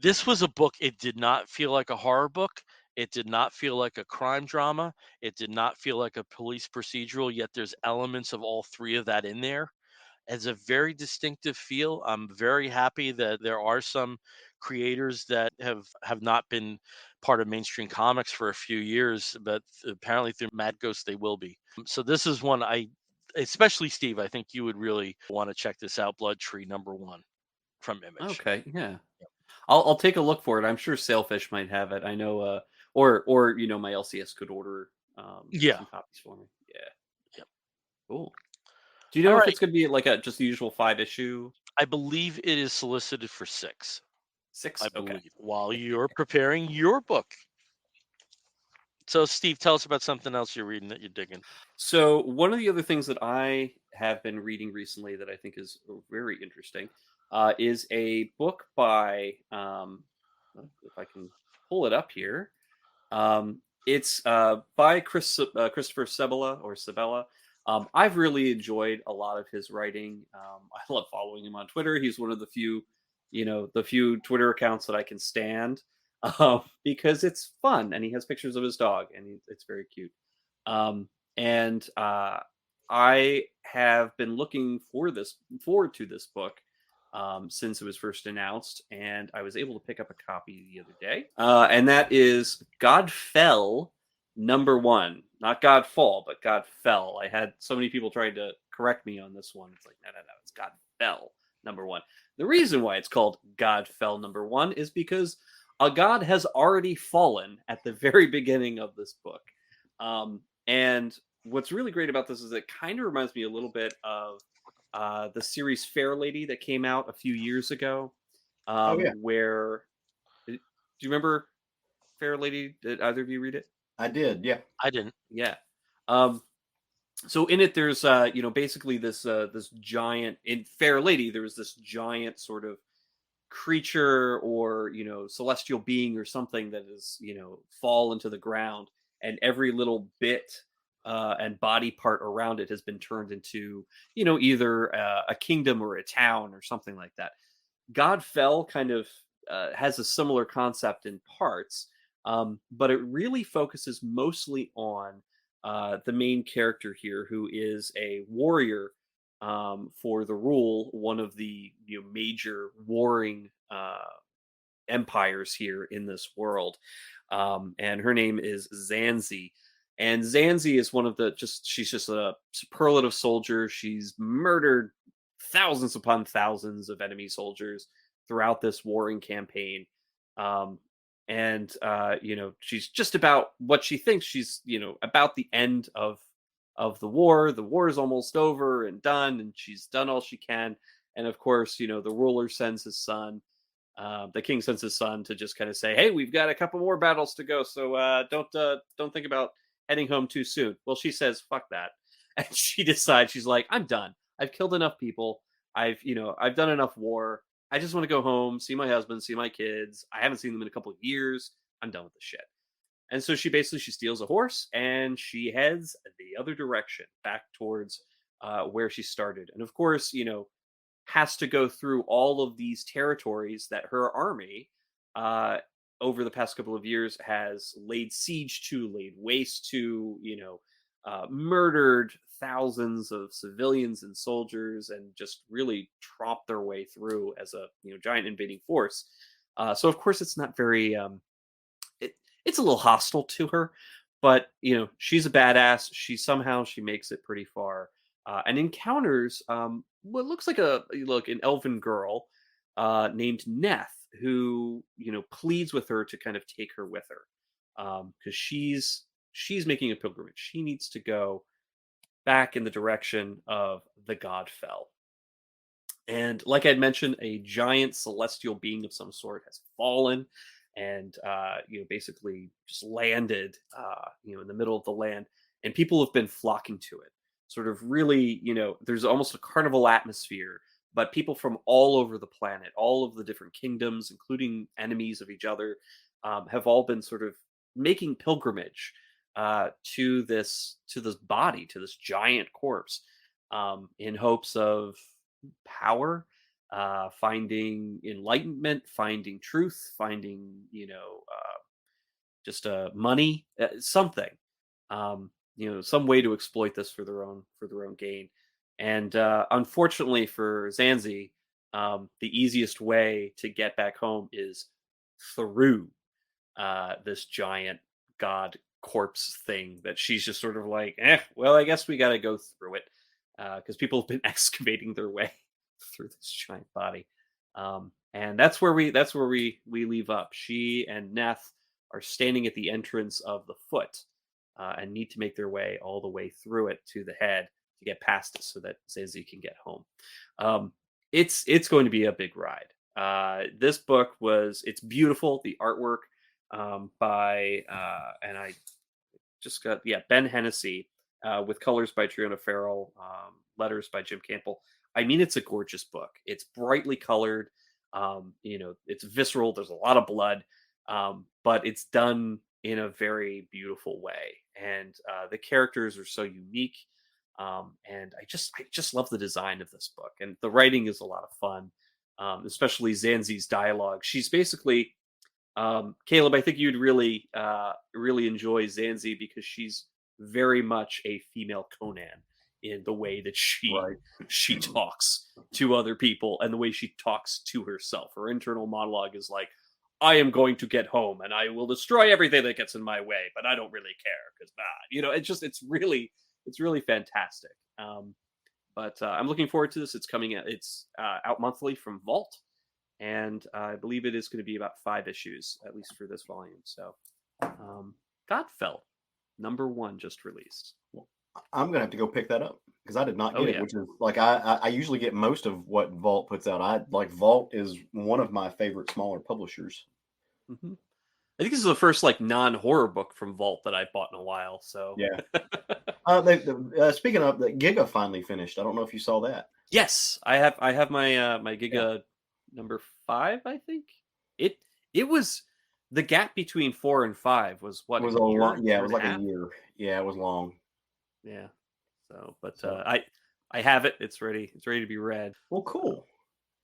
this was a book. It did not feel like a horror book. It did not feel like a crime drama. It did not feel like a police procedural, yet there's elements of all three of that in there. Has a very distinctive feel. I'm very happy that there are some creators that have not been part of mainstream comics for a few years, but apparently through Mad Ghost they will be. So this is one especially Steve, I think you would really want to check this out. Blood Tree #1 from Image. Okay, yeah. I'll take a look for it. I'm sure Sailfish might have it. I know, or my LCS could order Yeah. some copies for me. Yeah. Yep. Cool. Do you know All if right. it's going to be like just the usual 5-issue? I believe it is solicited for 6. 6? I Okay. believe while you're preparing your book. So Steve, tell us about something else you're reading that you're digging. So one of the other things that I have been reading recently that I think is very interesting is a book by, if I can pull it up here, it's by Christopher Sebela. I've really enjoyed a lot of his writing. I love following him on Twitter. He's one of the few Twitter accounts that I can stand because it's fun, and he has pictures of his dog, and it's very cute. And I have been looking forward to this book since it was first announced, and I was able to pick up a copy the other day. And that is Godfell #1, not Godfall, but Godfell. I had so many people trying to correct me on this one. It's like, no, it's Godfell #1. The reason why it's called Godfell #1 is because a god has already fallen at the very beginning of this book. And what's really great about this is it kind of reminds me a little bit of the series Fair Lady that came out a few years ago. Oh yeah, Where do you remember Fair Lady? Did either of you read it? I did. Yeah. I didn't. Yeah. So in it, there's basically this giant in Fair Lady. There was this giant sort of creature or celestial being or something that is fall into the ground, and every little bit and body part around it has been turned into either a kingdom or a town or something like that. Godfell kind of has a similar concept in parts, but it really focuses mostly on the main character here, who is a warrior for the rule, one of the major warring empires here in this world. And her name is Zanzi. And Zanzi is one of she's just a superlative soldier. She's murdered thousands upon thousands of enemy soldiers throughout this warring campaign. And she's just about what she thinks she's about the end of the war. The war is almost over and done, and she's done all she can. And of course, the ruler sends his son, the king sends his son to just kind of say, "Hey, we've got a couple more battles to go, so don't think about heading home too soon." Well, she says, "Fuck that," and she decides, she's like, "I'm done. I've killed enough people. I've done enough war. I just want to go home, see my husband, see my kids. I haven't seen them in a couple of years. I'm done with this shit." And so she steals a horse and she heads the other direction, back towards where she started. And of course, has to go through all of these territories that her army, over the past couple of years, has laid siege to, laid waste to, murdered thousands of civilians and soldiers, and just really tromped their way through as a giant invading force. So of course it's not very it's a little hostile to her, but she's a badass. She makes it pretty far, and encounters what looks like an elven girl named Neth, who pleads with her to kind of take her with her, because she's making a pilgrimage. She needs to go back in the direction of the Godfell. And like I'd mentioned, a giant celestial being of some sort has fallen and basically just landed in the middle of the land, and people have been flocking to it. Sort of really, there's almost a carnival atmosphere, but people from all over the planet, all of the different kingdoms, including enemies of each other, have all been sort of making pilgrimage to this body, to this giant corpse, in hopes of power, finding enlightenment, finding truth, finding just money, something, some way to exploit this for their own gain. And unfortunately for Zanzi, the easiest way to get back home is through this giant god corpse thing that she's just sort of like, well, I guess we got to go through it, because people have been excavating their way through this giant body. And that's where we leave up. She and Neth are standing at the entrance of the foot, and need to make their way all the way through it to the head to get past it so that Zazie can get home. It's going to be a big ride. This book it's beautiful. The artwork by and I just got Ben Hennessy, with colors by Triona Farrell, letters by Jim Campbell. I mean, it's a gorgeous book. It's brightly colored. It's visceral. There's a lot of blood, but it's done in a very beautiful way, and the characters are so unique. And I just love the design of this book, and the writing is a lot of fun, especially Zanzi's dialogue. She's basically, Caleb, I think you'd really enjoy Zanzi, because she's very much a female Conan in the way that she talks to other people and the way she talks to herself. Her internal monologue is like, "I am going to get home and I will destroy everything that gets in my way, but I don't really care because it's really fantastic." But I'm looking forward to this. It's coming out. It's out monthly from Vault, and I believe it is going to be about 5 issues, at least for this volume. So, Godfell, #1, just released. I'm gonna have to go pick that up. because I did not Oh, get it, yeah. which is like I usually get most of what Vault puts out. I like Vault is one of my favorite smaller publishers. Hmm. I think this is the first like non-horror book from Vault that I bought in a while. So Yeah. Speaking of, the Giga finally finished. I don't know if you saw that. yes, I have my my Giga number 5. I think it was the gap between 4 and 5 was It what, was a a long, yeah, it year was and a like a half. year. Yeah, it was long. Yeah. So, but So, I have it. It's ready. It's ready to be read. well, cool.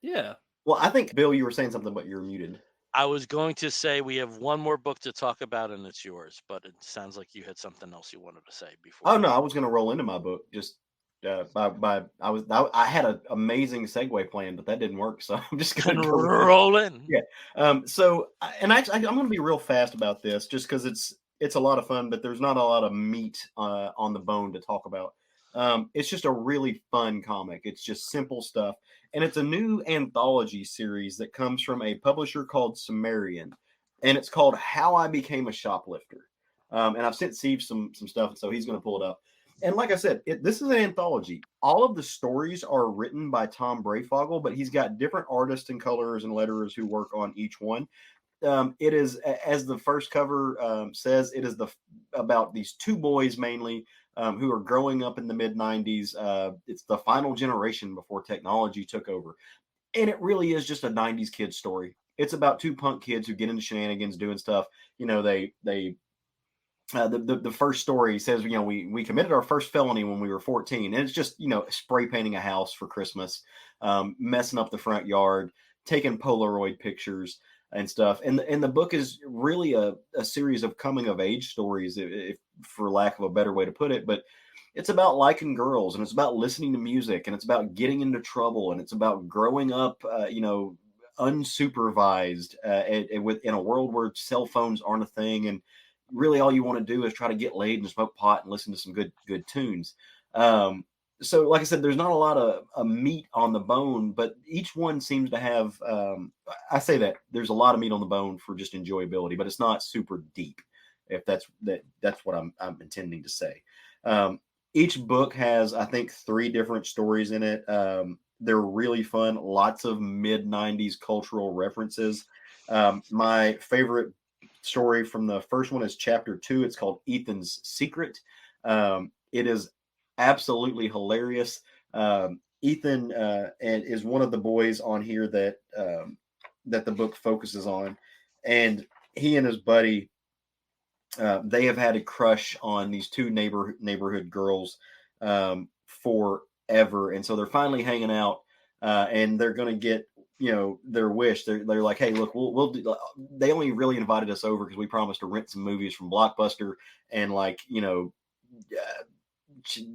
Yeah. Well, I think Bill, you were saying something, but you're muted. I was going to say we have one more book to talk about, and it's yours. But it sounds like you had something else you wanted to say before. Oh no, I was going to roll into my book. Just I had an amazing segue plan, but that didn't work. So I'm just going to go with it. Roll in. Yeah. So, and actually, I'm going to be real fast about this, just because it's a lot of fun, but there's not a lot of meat on the bone to talk about. It's just a really fun comic. It's just simple stuff, and it's a new anthology series that comes from a publisher called Sumerian, and it's called How I Became a Shoplifter. And I've sent Steve some stuff, so he's going to pull it up. And like I said, this is an anthology. All of the stories are written by Tom Brayfogle, but he's got different artists and colors and letterers who work on each one. It is, as the first cover says, it is about these two boys mainly who are growing up in the mid 90s. It's the final generation before technology took over. And it really is just a 90s kid story. It's about two punk kids who get into shenanigans doing stuff. You know, the first story says, you know, we committed our first felony when we were 14, and it's just, you know, spray painting a house for Christmas, messing up the front yard, taking Polaroid pictures and stuff. And the book is really a series of coming of age stories, if for lack of a better way to put it. But it's about liking girls, and it's about listening to music, and it's about getting into trouble, and it's about growing up, you know, unsupervised in a world where cell phones aren't a thing, and really all you want to do is try to get laid and smoke pot and listen to some good tunes. So like I said, there's not a lot of meat on the bone, but each one seems to have, I say that there's a lot of meat on the bone for just enjoyability, but it's not super deep, if that's what I'm intending to say. Each book has, I think, 3 different stories in it. They're really fun. Lots of mid 90s cultural references. My favorite story from the first one is chapter 2. It's called Ethan's Secret. It is absolutely hilarious. Ethan is one of the boys on here that the book focuses on, and he and his buddy, they have had a crush on these 2 neighborhood girls forever, and so they're finally hanging out, and they're going to get, you know, their wish. They're like, hey, look, we'll do. They only really invited us over because we promised to rent some movies from Blockbuster and, like, you know,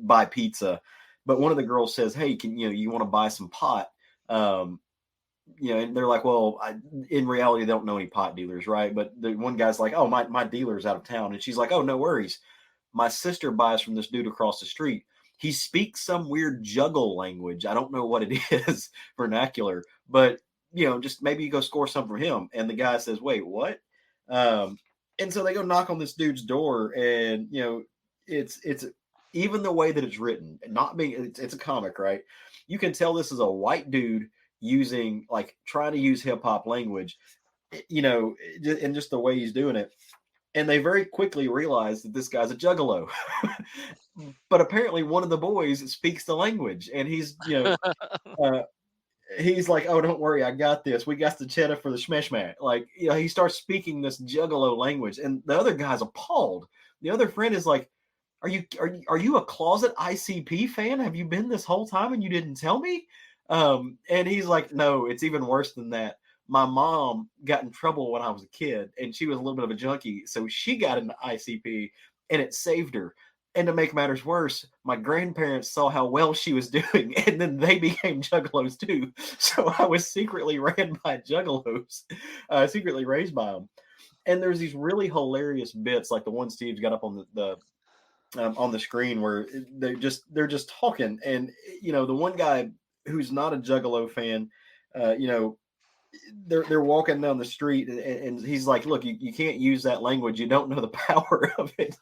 buy pizza. But one of the girls says, hey, you want to buy some pot? You know, and they're like, well, in reality, they don't know any pot dealers, right? But the one guy's like, oh, my dealer's out of town. And she's like, oh, no worries. My sister buys from this dude across the street. He speaks some weird juggle language. I don't know what it is, vernacular, but, you know, just maybe you go score some from him. And the guy says, wait, what? And so they go knock on this dude's door, and, you know, it's even the way that it's written, not being, it's a comic, right? You can tell this is a white dude trying to use hip hop language, you know, and just the way he's doing it. And they very quickly realize that this guy's a juggalo. But apparently one of the boys speaks the language, and he's, you know, he's like, oh, don't worry, I got this. We got the cheddar for the shmeshmat. Like, you know, he starts speaking this juggalo language, and the other guy's appalled. The other friend is like, are you a closet ICP fan? Have you been this whole time and you didn't tell me? And he's like, no, it's even worse than that. My mom got in trouble when I was a kid, and she was a little bit of a junkie, so she got into ICP, and it saved her. And to make matters worse, my grandparents saw how well she was doing, and then they became juggalos too. So I was secretly ran by juggalos, secretly raised by them. And there's these really hilarious bits, like the one Steve's got up on the screen, where they're just talking, and, you know, the one guy who's not a juggalo fan, you know, they're walking down the street, and he's like, look, you can't use that language. You don't know the power of it.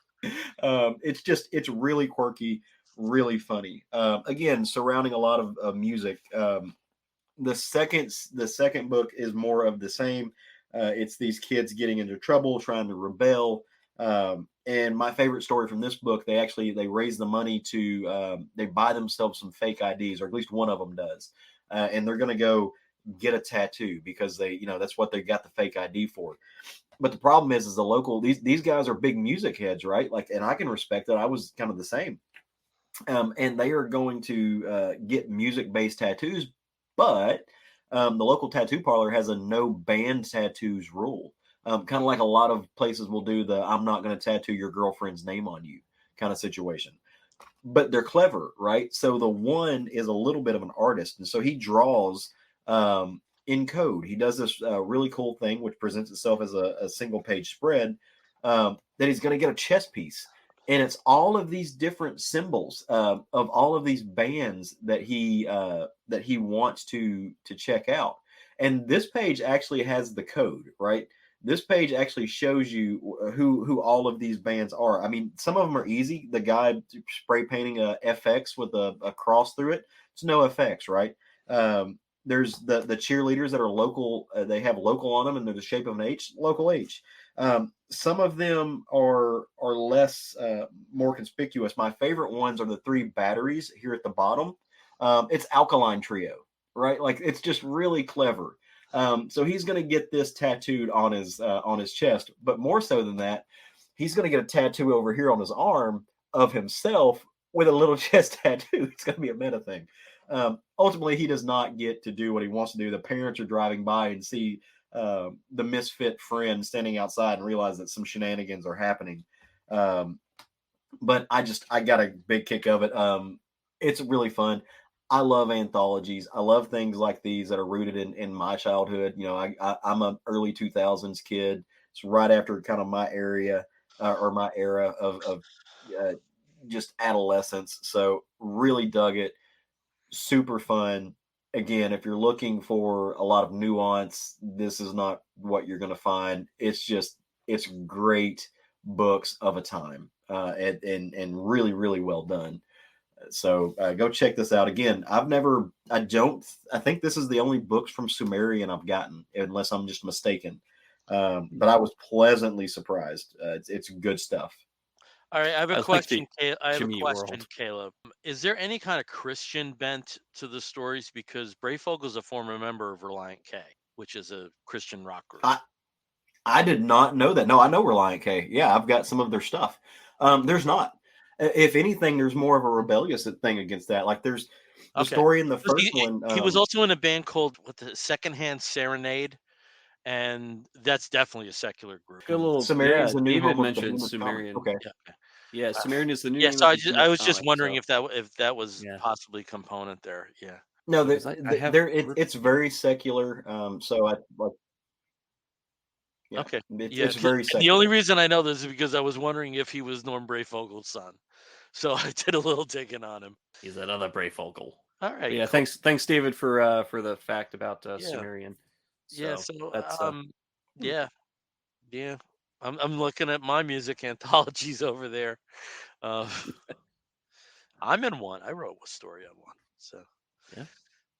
It's really quirky. really funny. Again, surrounding a lot of music. The second book is more of the same. It's these kids getting into trouble, trying to rebel. And my favorite story from this book, they raise the money to they buy themselves some fake IDs, or at least one of them does, and they're going to go get a tattoo because that's what they got the fake ID for. But the problem is the local these guys are big music heads, right? Like, and I can respect that. I was kind of the same. And they are going to get music-based tattoos, but the local tattoo parlor has a no band tattoos rule, kind of like a lot of places will do the "I'm not going to tattoo your girlfriend's name on you" kind of situation. But they're clever, right? So the one is a little bit of an artist, and so he draws in code. He does this really cool thing, which presents itself as a single-page spread that he's going to get a chess piece. And it's all of these different symbols of all of these bands that he wants to check out. And this page actually has the code, right? This page actually shows you who all of these bands are. I mean, some of them are easy. The guy spray painting a FX with a cross through it. It's no FX, right? There's the cheerleaders that are local. They have local on them, and they're the shape of an H, local H. Some of them are less more conspicuous. My favorite ones are the 3 batteries here at the bottom. It's alkaline trio, right? Like, it's just really clever. So he's going to get this tattooed on his chest, but more so than that, he's going to get a tattoo over here on his arm of himself with a little chest tattoo. It's going to be a meta thing. Ultimately, he does not get to do what he wants to do. The parents are driving by and see the misfit friend standing outside and realize that some shenanigans are happening. But I got a big kick of it. It's really fun. I love anthologies. I love things like these that are rooted in my childhood. I'm an early 2000s kid. It's right after kind of my area or my era of just adolescence. So really dug it. Super fun. Again, if you're looking for a lot of nuance, this is not what you're going to find. It's great books of a time, and really, really well done. So go check this out. Again, I think this is the only books from Sumerian I've gotten, unless I'm just mistaken. But I was pleasantly surprised. It's good stuff. All right, I have a I like question. the I have a Jimmy question, world. Caleb. Is there any kind of Christian bent to the stories? Because Brayfogle is a former member of Reliant K, which is a Christian rock group. I did not know that. No, I know Reliant K. Yeah, I've got some of their stuff. There's not. If anything, there's more of a rebellious thing against that. Like, there's the story in the first one. He was also in a band called the Secondhand Serenade, and that's definitely a secular group. Good little, Sumerian's the new David home of mentioned Behemoth Sumerian. Comics. Okay. Yeah, Sumerian is the new. Yeah, name so of I was just comic, wondering so. if that was possibly a component there. Yeah. No, I have it's very secular. So I like. Yeah, Okay. it's very And secular. the only reason I know this is because I was wondering if he was Norm Brayfogle's son. So I did a little digging on him. He's another Brayfogle. All right. Yeah, cool. thanks, David, for the fact about Sumerian. So that's yeah. I'm looking at my music anthologies over there. I'm in one. I wrote a story on one. So yeah.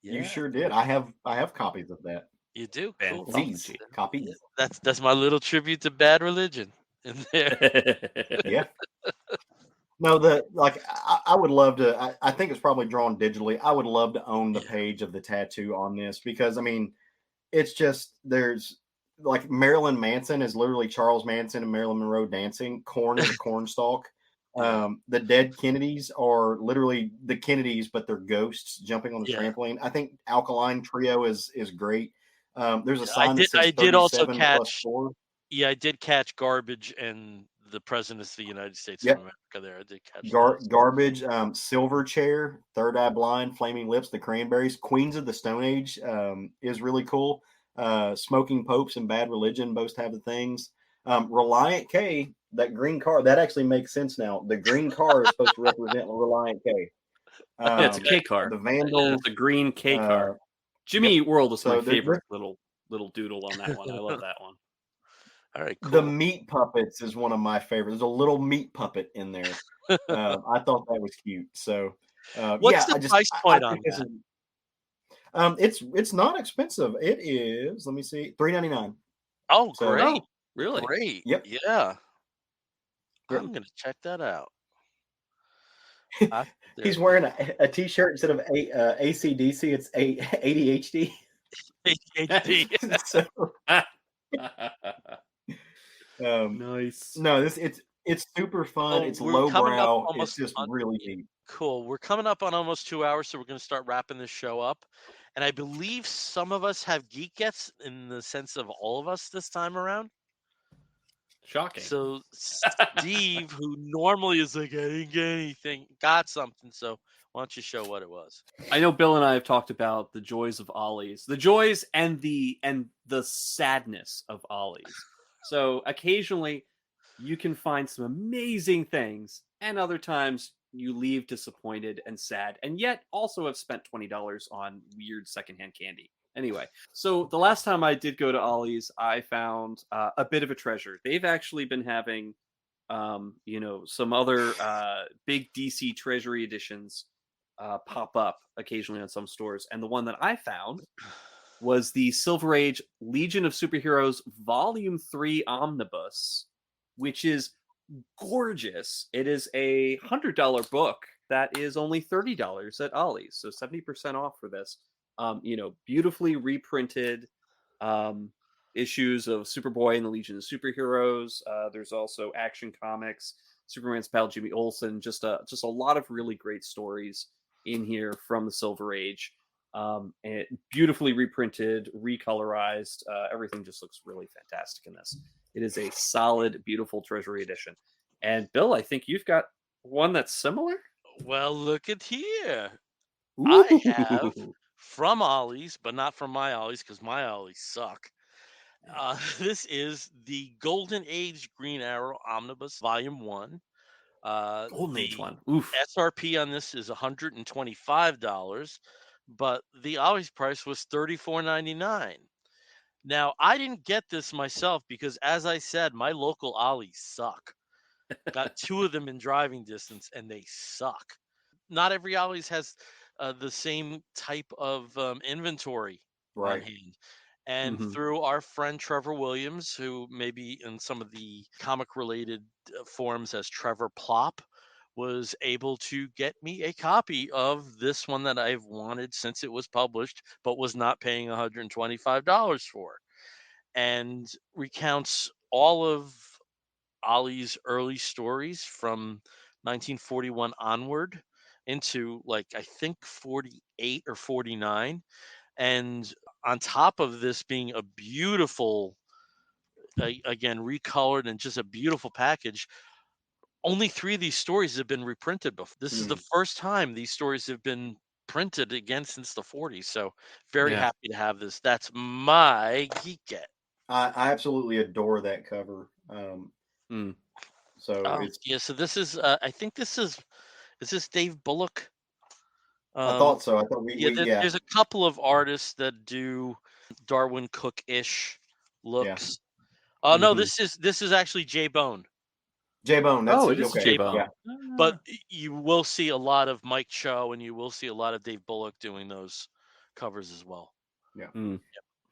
You sure did. I have copies of that. You do? Cool. These copies. That's my little tribute to Bad Religion in there. Yeah. No, I would love to. I think it's probably drawn digitally. I would love to own the page of the tattoo on this, because I mean, it's just, there's like Marilyn Manson is literally Charles Manson and Marilyn Monroe dancing. Corn is a cornstalk. The dead Kennedys are literally the Kennedys, but they're ghosts jumping on the trampoline. I think Alkaline Trio is great. There's a sign that says 37 plus 4. Yeah, I did catch Garbage and the Presidents of the United States of America there. I did catch Garbage, Silverchair, Third Eye Blind, Flaming Lips, the Cranberries, Queens of the Stone Age is really cool. Smoking Popes and Bad Religion both have the things. Reliant K, that green car, that actually makes sense now. The green car is supposed to represent Reliant K. Yeah, it's a K car. The Vandals, it's a green K car. Jimmy World is my favorite little doodle on that one. I love that one. All right, cool. The Meat Puppets is one of my favorites. There's a little meat puppet in there. I thought that was cute. So, What's yeah, the I just price I point on think this that? is. It's not expensive. It is. Let me see, $3.99. Oh, So, great. Oh, really? Great. yep. Yeah. Yep. I'm gonna check that out. I, there, He's wearing a t-shirt instead of ACDC. It's ADHD. ADHD. So, Nice. no, it's super fun. So It's we're coming up lowbrow. It's almost just on really neat. cool. We're coming up on almost 2 hours, so we're gonna start wrapping this show up. And I believe some of us have geek gets in the sense of all of us this time around. Shocking. So Steve, who normally is like, I didn't get anything, got something. So why don't you show what it was? I know Bill and I have talked about the joys of Ollie's, the joys and the sadness of Ollie's. So occasionally you can find some amazing things, and other times you leave disappointed and sad, and yet also have spent $20 on weird secondhand candy. Anyway, so the last time I did go to Ollie's, I found a bit of a treasure. They've actually been having, some other big DC Treasury editions pop up occasionally on some stores. And the one that I found was the Silver Age Legion of Superheroes Volume 3 Omnibus, which is gorgeous. It is a $100 book that is only $30 at Ollie's, so 70% off for this. Beautifully reprinted issues of Superboy and the Legion of Superheroes. There's also Action Comics, Superman's pal Jimmy Olsen. Just a lot of really great stories in here from the Silver Age. And beautifully reprinted, recolorized. Everything just looks really fantastic in this. It is a solid, beautiful Treasury edition. And Bill, I think you've got one that's similar. Well, look at here. I have Ooh. from Ollie's, but not from my Ollie's because my Ollie's suck. This is the Golden Age Green Arrow Omnibus Volume 1. Golden Age The one. Oof. SRP on this is $125, but the Ollie's price was $34.99. Now, I didn't get this myself because, as I said, my local Ollie's suck. Got two of them in driving distance, and they suck. Not every Ollie's has the same type of inventory on Right. hand. And Mhm. through our friend Trevor Williams, who maybe in some of the comic related forums as Trevor Plop, was able to get me a copy of this one that I've wanted since it was published, but was not paying $125 for, and recounts all of Ollie's early stories from 1941 onward into like I think 48 or 49. And on top of this being a beautiful, again, recolored and just a beautiful package, only 3 of these stories have been reprinted before. This is the first time these stories have been printed again since the 40s. So very Yeah. happy to have this. That's my geek get. I absolutely adore that cover. Mm. So it's. Yeah. So this is, I think this is this Dave Bullock? I Um, thought so. I thought yeah, yeah, there's a couple of artists that do Darwin Cook-ish yeah. looks. Oh no, Mhm. this is actually J Bone, J Bone. That's Oh, it. it is Okay. J J-Bone. Yeah. Bone. but you will see a lot of Mike Cho and you will see a lot of Dave Bullock doing those covers as well. Yeah. Mm.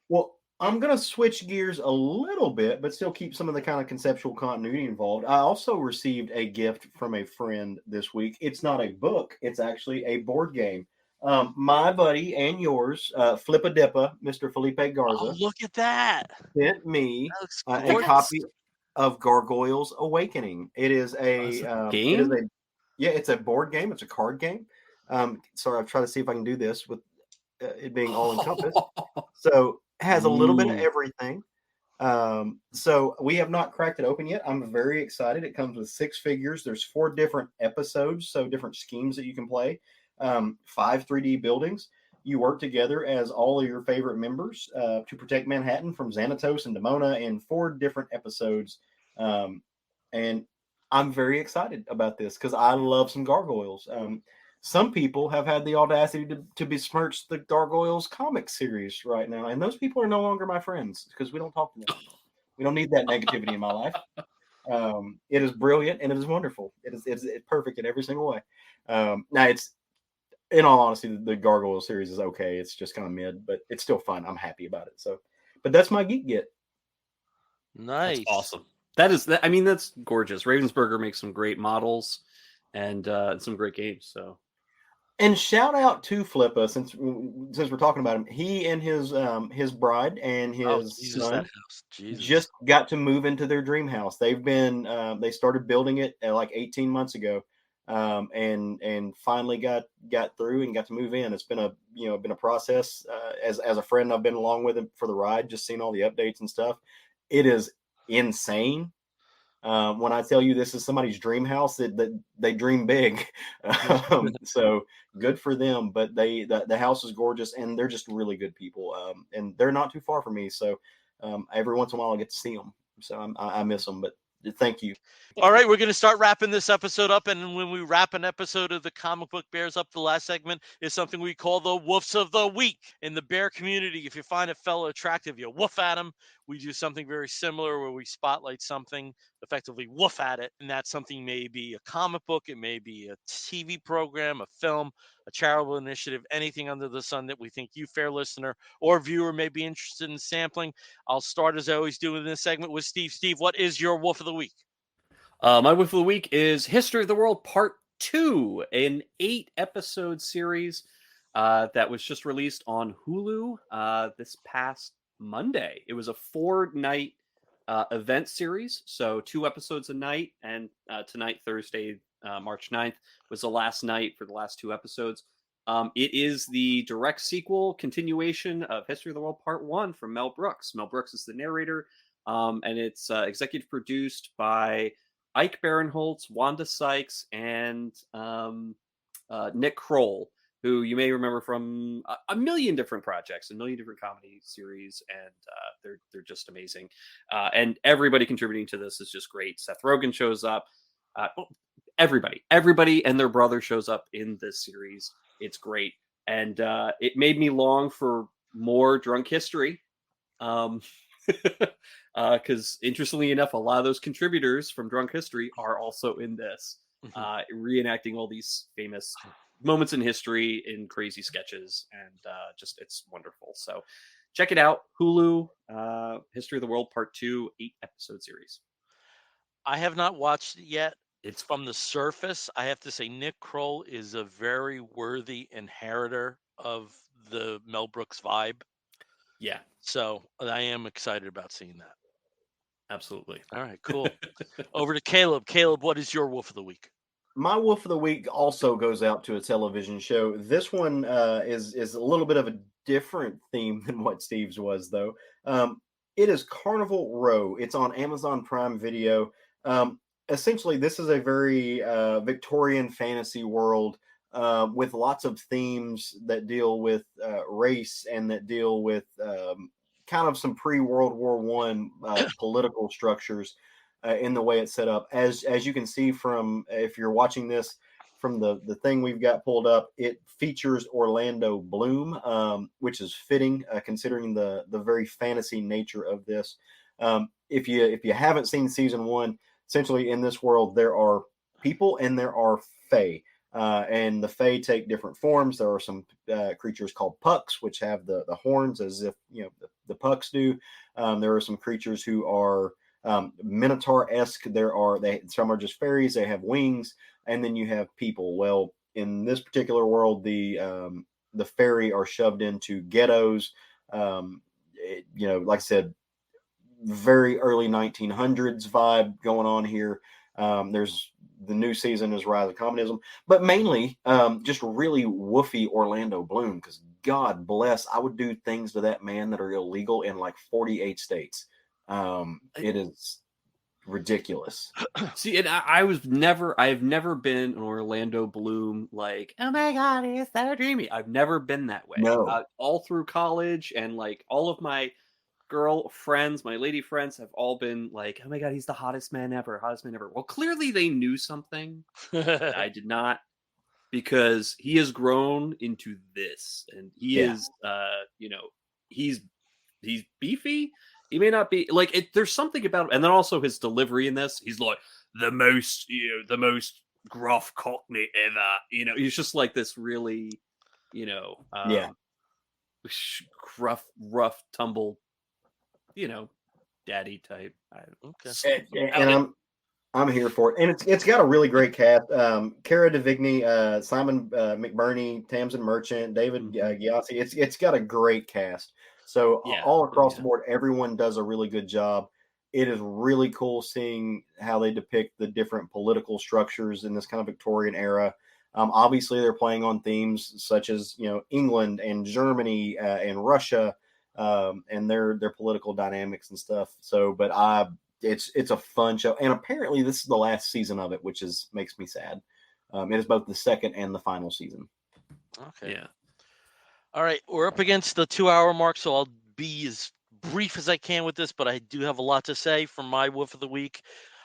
Well, I'm going to switch gears a little bit, but still keep some of the kind of conceptual continuity involved. I also received a gift from a friend this week. It's not a book, it's actually a board game. My buddy and yours, Flippa Mr. Felipe Oh, Garza, look at that! sent me That looks a gorgeous. copy of Gargoyles Awakening. It is Oh, it's a it is game? it's a board game. It's a card game. Sorry, I've tried to see if I can do this with it being all encompassed. So it has a little bit of Ooh. everything. So we have not cracked it open yet. I'm very excited. It comes with 6 figures. There's 4 different episodes, so different schemes that you can play. 5 3D buildings. You work together as all of your favorite members to protect Manhattan from Xanatos and Demona in 4 different episodes. And I'm very excited about this because I love some gargoyles. Some people have had the audacity to besmirch the Gargoyles comic series right now, and those people are no longer my friends because we don't talk to them anymore. We don't need that negativity in my life. It is brilliant and it is wonderful. It's perfect in every single way. Now it's, in all honesty, the Gargoyle series is okay. It's just kind of mid, but it's still fun. I'm happy about it. So, but that's my geek get. Nice. That's awesome. That is, I mean, that's gorgeous. Ravensburger makes some great models and some great games. So, and shout out to Flippa, since we're talking about him. He and his bride and his Jesus, son that house. Jesus. just got to move into their dream house. They've been they started building it like 18 months ago, and finally got through and got to move in. It's been a process. As a friend, I've been along with him for the ride, just seeing all the updates and stuff. It is insane. When I tell you this is somebody's dream house, that they dream big. So good for them. But the house is gorgeous, and they're just really good people. And they're not too far from me, so every once in a while I get to see them. So I miss them. But thank you. All right, we're going to start wrapping this episode up. And when we wrap an episode of the Comic Book Bears up, the last segment is something we call the Woofs of the Week. In the bear community, if you find a fellow attractive, you woof at him. We do something very similar where we spotlight something, effectively woof at it. And that something may be a comic book, it may be a TV program, a film, a charitable initiative, anything under the sun that we think you, fair listener or viewer, may be interested in sampling. I'll start, as I always do in this segment, with Steve. Steve, what is your Woof of the Week? my Whiff of the Week is History of the World Part 2, an 8-episode series that was just released on Hulu this past Monday. It was a 4-night event series, so 2 episodes a night, and tonight, Thursday, March 9th, was the last night for the last 2 episodes. It is the direct sequel, continuation of History of the World Part 1 from Mel Brooks. Mel Brooks is the narrator, and it's executive produced by Ike Barinholtz, Wanda Sykes, and Nick Kroll, who you may remember from a million different projects, a million different comedy series, and they're just amazing. And everybody contributing to this is just great. Seth Rogen shows up. Everybody and their brother shows up in this series. It's great, and it made me long for more Drunk History. Because interestingly enough, a lot of those contributors from Drunk History are also in this, reenacting all these famous moments in history in crazy sketches, and just it's wonderful. So check it out, Hulu. History of the World Part 2, 8-episode series. I have not watched it yet. It's from the surface. I have to say, Nick Kroll is a very worthy inheritor of the Mel Brooks vibe. Yeah, so I am excited about seeing that. absolutely. All right, cool. Over to Caleb. Caleb, what is your Woof of the Week? My Wolf of the Week also goes out to a television show. This one is a little bit of a different theme than what Steve's was, though. It is Carnival Row. It's on Amazon Prime Video. Essentially, this is a very Victorian fantasy world with lots of themes that deal with race and that deal with kind of some pre-World War One political structures in the way it's set up. As you can see from, if you're watching this from the thing we've got pulled up, it features Orlando Bloom, which is fitting considering the very fantasy nature of this. If you haven't seen season 1, essentially in this world there are people and there are fae. And the fae take different forms. There are some creatures called pucks, which have the horns as if the pucks do. There are some creatures who are Minotaur-esque. Some are just fairies. They have wings, and then you have people. Well, in this particular world, the fairy are shoved into ghettos. Like I said, very early 1900s vibe going on here. There's the new season is Rise of Communism, but mainly just really woofy Orlando Bloom, because God bless, I would do things to that man that are illegal in like 48 states. It is ridiculous. See, and I've never been an Orlando Bloom like, oh my God, it's so dreamy. I've never been that way. No. All through college, and like all of my girl friends, my lady friends have all been like, oh my God, he's the hottest man ever. Well, clearly they knew something that I did not, because he has grown into this, and he is, he's beefy. He may not be like it. There's something about him, and then also his delivery in this. He's like the most, the most gruff Cockney ever. He's just like this really, Yeah. rough, tumble, daddy type. Okay. And I'm here for it, and it's got a really great cast. Cara Duvigny, Simon McBurney, Tamsin Merchant, David Gyasi. It's got a great cast. So Yeah, all across the board, everyone does a really good job. It is really cool seeing how they depict the different political structures in this kind of Victorian era. Obviously, they're playing on themes such as England and Germany and Russia and their political dynamics and stuff. So, but it's a fun show, and apparently this is the last season of it, which makes me sad. It is both the second and the final season. Okay. Yeah. All right, we're up against the 2-hour mark, so I'll be as brief as I can with this, but I do have a lot to say from my Wolf of the Week.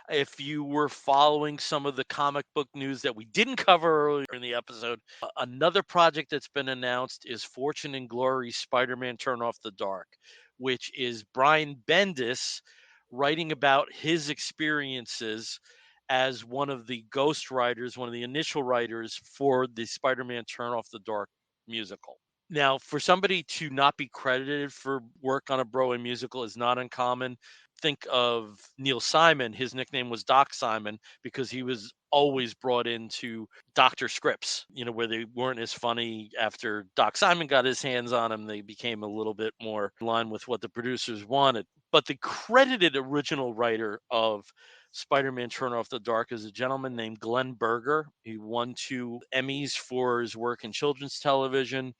If you were following some of the comic book news that we didn't cover earlier in the episode, another project that's been announced is Fortune and Glory Spider-Man Turn Off the Dark, which is Brian Bendis writing about his experiences as one of the ghost writers, one of the initial writers for the Spider-Man Turn Off the Dark musical. Now, for somebody to not be credited for work on a Broadway musical is not uncommon. Think of Neil Simon. His nickname was Doc Simon because he was always brought into doctor scripts, where they weren't as funny. After Doc Simon got his hands on them, they became a little bit more in line with what the producers wanted. But the credited original writer of Spider-Man Turn Off the Dark is a gentleman named Glenn Berger. He won 2 Emmys for his work in children's television.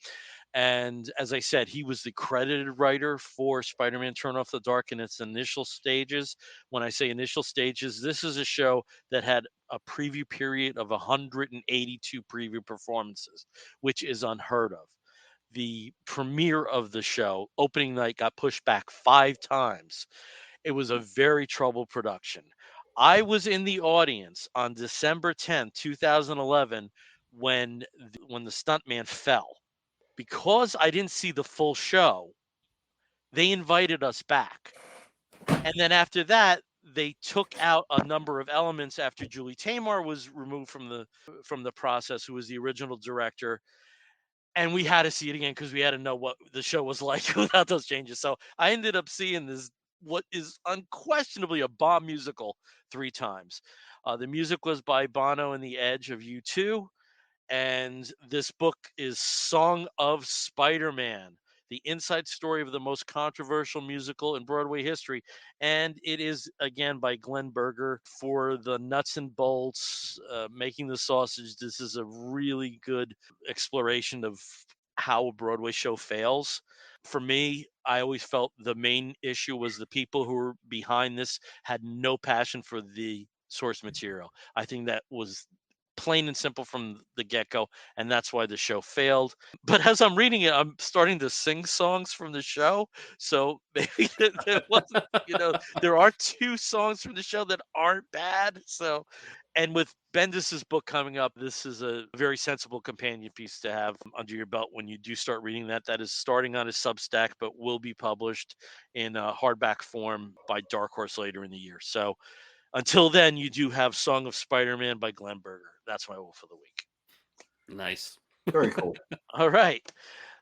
And as I said, he was the credited writer for Spider-Man Turn Off the Dark in its initial stages. When I say initial stages, this is a show that had a preview period of 182 preview performances, which is unheard of. The premiere of the show, opening night, got pushed back 5 times. It was a very troubled production. I was in the audience on December 10th, 2011, when the stuntman fell. Because I didn't see the full show, they invited us back. And then after that, they took out a number of elements after Julie Taymor was removed from the process, who was the original director. And we had to see it again because we had to know what the show was like without those changes. So I ended up seeing this, what is unquestionably a bomb musical, 3 times. The music was by Bono and the Edge of U2. And this book is Song of Spider-Man, the inside story of the most controversial musical in Broadway history. And it is, again, by Glenn Berger. For the nuts and bolts, making the sausage, this is a really good exploration of how a Broadway show fails. For me, I always felt the main issue was the people who were behind this had no passion for the source material. I think that was plain and simple from the get-go, and that's why the show failed. But as I'm reading it, I'm starting to sing songs from the show, so maybe there wasn't, there are 2 songs from the show that aren't bad. So, and with Bendis's book coming up, this is a very sensible companion piece to have under your belt when you do start reading that. That is starting on his Substack, but will be published in hardback form by Dark Horse later in the year. So until then, you do have Song of Spider-Man by Glenn Berger. That's my Wolf of the Week. Nice. Very cool. All right.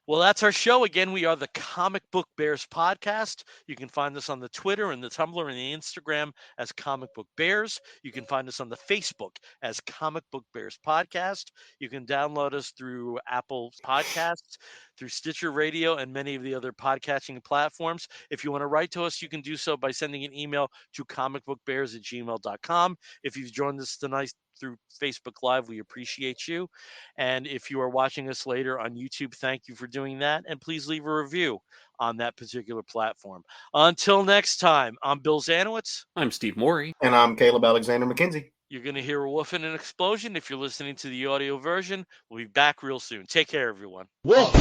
Well, that's our show. Again, we are the Comic Book Bears podcast. You can find us on the Twitter and the Tumblr and the Instagram as Comic Book Bears. You can find us on the Facebook as Comic Book Bears Podcast. You can download us through Apple Podcasts, through Stitcher Radio, and many of the other podcasting platforms. If you want to write to us, you can do so by sending an email to comicbookbears@gmail.com. If you've joined us tonight through Facebook Live, we appreciate you. And if you are watching us later on YouTube, thank you for doing that. And please leave a review on that particular platform. Until next time, I'm Bill Zanowitz. I'm Steve Morey. And I'm Caleb Alexander McKenzie. You're going to hear a woof and an explosion. If you're listening to the audio version, we'll be back real soon. Take care, everyone. Wolf.